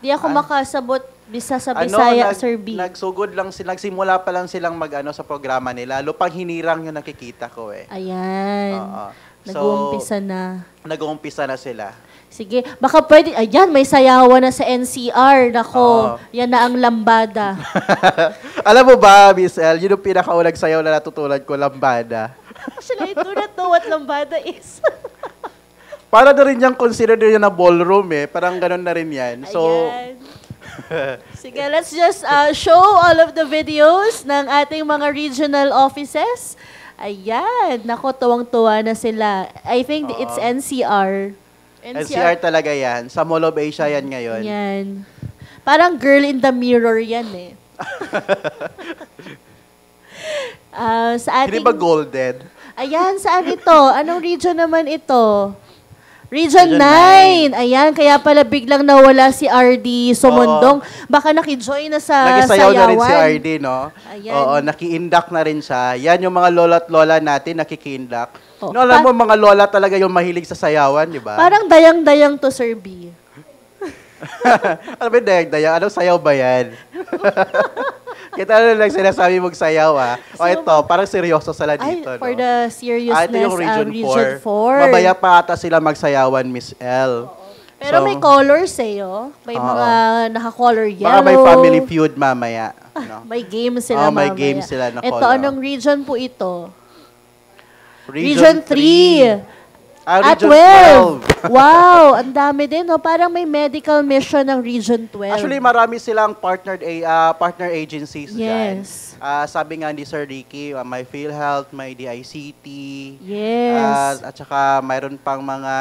Di ako makasabot Bisa sa Bisaya, Sir B. Nagsugod lang sila, nagsimula pa lang silang sa programa nila. Lupang hinirang yung nakikita ko eh. Ayan. Oo. Nag-uumpisa na. Nag-uumpisa na sila. Sige, baka pwede, ayan, may sayawan na sa NCR. Nako, yan na ang lambada. Alam mo ba, Miss El, yun yung pinakaunang sayaw na natutunan ko, lambada. Actually, I do not know what lambada is. Para na rin yung consider yun na ballroom eh. Parang ganun na rin yan. So, sige, let's just show all of the videos ng ating mga regional offices. Ayan, nako, tuwang-tuwa na sila. I think it's NCR. NCR talaga yan. Sa Mall of Asia yan ngayon. Yan. Parang girl in the mirror yan eh. Sa ating... Hindi ba golden? Ayan, saan ito? Anong region naman ito? Region 9. Ayan, kaya pala biglang nawala si RD Sumundong. Baka nakijoin na sa Nagisayaw sayawan. na rin si RD, no? Ayan. Oo, naki-induct na rin siya. Yan yung mga lola at lola natin, nakiki-induct. No, alam mo, mga lola talaga yung mahilig sa sayawan, di ba? Parang dayang-dayang to, Sir B. Ano ba yung dayang-dayang? Anong sayaw ba yan? Kita na lang sinasabi mong sayaw, ah. O ito, parang seryoso sila dito, no? For the seriousness, ito yung Region 4. 4. Mabaya pa ata sila magsayawan, Miss L. Pero may colors eh, oh. May mga naka-color yellow. Baka may family feud mamaya. No? May game sila mamaya. May game sila na color. Ito, anong region po ito? Region 3. Region 12. Wow, ang dami din. No? Parang may medical mission ng Region 12. Actually, marami silang partner agencies dyan. Yes. Sabi nga ni Sir Ricky, may PhilHealth, may DICT. Yes. At saka mayroon pang mga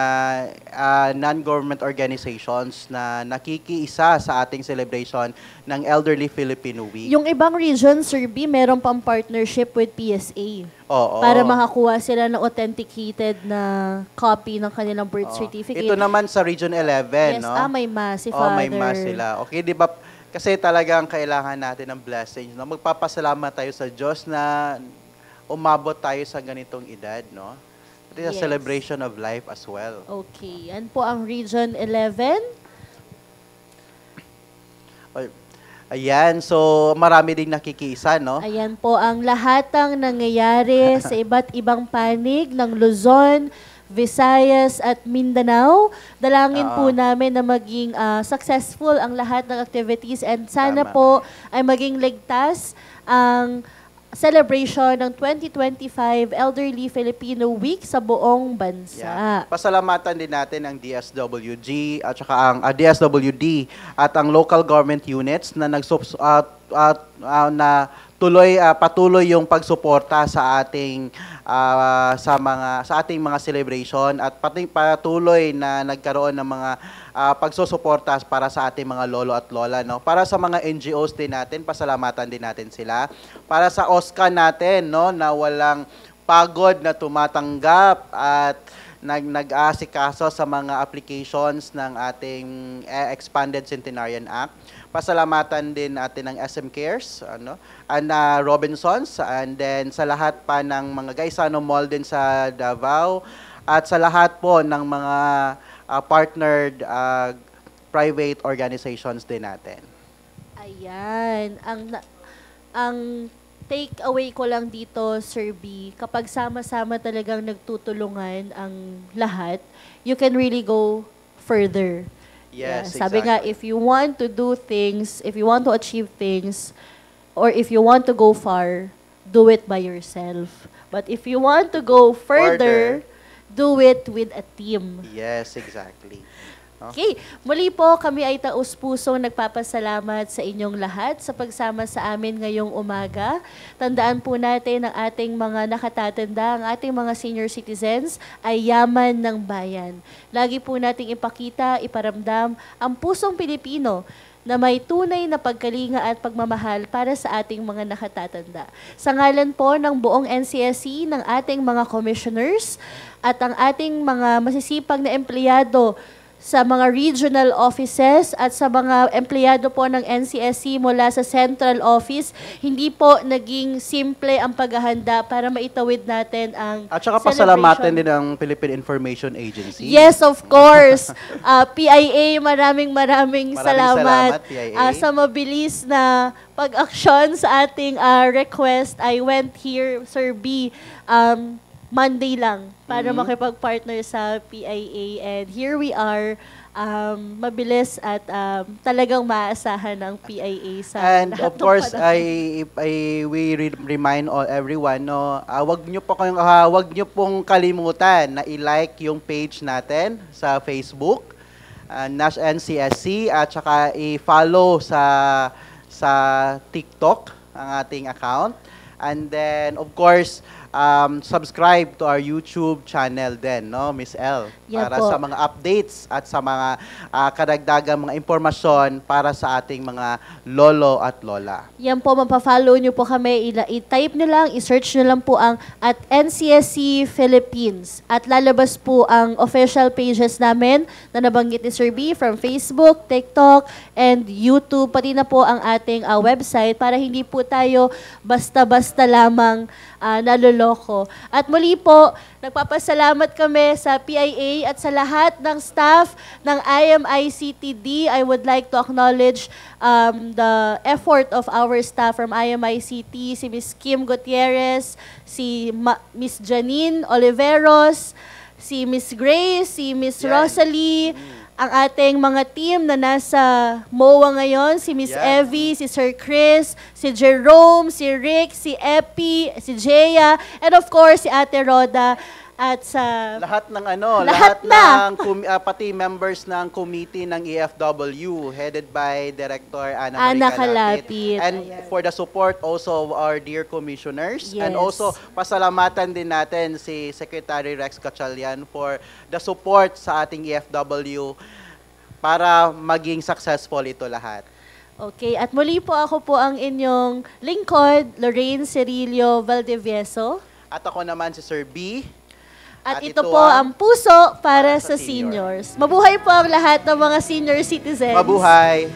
non-government organizations na nakikiisa sa ating celebration ng Elderly Filipino Week. Yung ibang region, Sir B, meron pang partnership with PSA. Oo. Para makakuha sila ng authenticated na copy ng kanilang birth certificate. Ito naman sa Region 11, yes, no? may mass si Father. May mass sila. Okay, di ba? Kasi talagang kailangan natin ng blessings, no? Magpapasalamat tayo sa Diyos na umabot tayo sa ganitong edad, no? It is a celebration of life as well. Okay, yan po ang Region 11. Ayan, so marami ding nakikiisa, no? Ayan po ang lahat ng nangyayari sa iba't ibang panig ng Luzon, Visayas at Mindanao. Dalangin po namin na maging successful ang lahat ng activities and sana po ay maging ligtas ang celebration ng 2025 Elderly Filipino Week sa buong bansa. Yeah. Pasalamatan din natin ang DSWG at saka ang DSWD at ang local government units na patuloy yung pagsuporta sa ating sa ating mga celebration at patuloy na nagkaroon ng mga pagsusuporta para sa ating mga lolo at lola, no? Para sa mga NGOs din natin, pasalamatan din natin sila. Para sa OSCA natin, no, na walang pagod na tumatanggap at nag-aasikaso sa mga applications ng ating Expanded Centenarian Act. Pasalamatan din natin ng SM Cares, Robinsons, and then sa lahat pa ng mga Gaisano Mall din sa Davao, at sa lahat po ng mga partnered private organizations din natin. Ayan. Ang take away ko lang dito, Sir B, kapag sama-sama talagang nagtutulungan ang lahat, you can really go further. Yes, Sabi nga, if you want to do things, if you want to achieve things, or if you want to go far, do it by yourself. But if you want to go further, do it with a team. Yes, exactly. Okay, muli po kami ay taus-pusong nagpapasalamat sa inyong lahat sa pagsama sa amin ngayong umaga. Tandaan po natin ang ating mga nakatatanda, ang ating mga senior citizens ay yaman ng bayan. Lagi po nating ipakita, iparamdam ang pusong Pilipino na may tunay na pagkalinga at pagmamahal para sa ating mga nakatatanda. Sa ngalan po ng buong NCSC, ng ating mga commissioners at ang ating mga masisipag na empleyado sa mga regional offices at sa mga empleyado po ng NCSC mula sa central office, hindi po naging simple ang paghahanda para maitawid natin ang At saka celebration. pasalamatan din ang Philippine Information Agency. Yes, of course. PIA, maraming salamat. PIA. Sa mabilis na pag-aksyon sa ating request. I went here, Sir B, Monday lang para makipag-partner sa PIA, and here we are, mabilis at talagang maasahan ng PIA sa And lahat of ng course, panahon. we remind everyone, no, wag niyo pong kalimutan na i-like yung page natin sa Facebook, Nash NCSC, at saka i-follow sa TikTok ang ating account. And then, of course, subscribe to our YouTube channel din, no, Miss L? Yeah, para po. sa mga updates at sa mga karagdagang mga impormasyon para sa ating mga lolo at lola. Yan po, mapafollow nyo po kami. I-type nyo lang, i-search nyo lang po ang at NCSC Philippines. At lalabas po ang official pages namin na nabanggit ni Sir B from Facebook, TikTok, and YouTube. Pati na po ang ating website para hindi po tayo basta-basta lamang naloloko. At muli po, nagpapasalamat kami sa PIA at sa lahat ng staff ng IMICTD. I would like to acknowledge the effort of our staff from IMICT, si Ms. Kim Gutierrez, si Ms. Janine Oliveros, si Ms. Grace, si Ms. Rosalie, ang ating mga team na nasa MOA ngayon, si Miss Evie, si Sir Chris, si Jerome, si Rick, si Epi, si Jeya, and of course, si Ate Roda, at sa lahat ng pati members ng committee ng EFW headed by Director Ana Calapit. And for the support also of our dear commissioners. Yes. And also pasalamatan din natin si Secretary Rex Gatchalian for the support sa ating EFW para maging successful ito lahat. Okay, at muli po ako po ang inyong lingkod, Lorraine Cirillo Valdevieso. At ako naman si Sir B. At ito po ang puso para sa seniors. Mabuhay po ang lahat ng mga senior citizens. Mabuhay!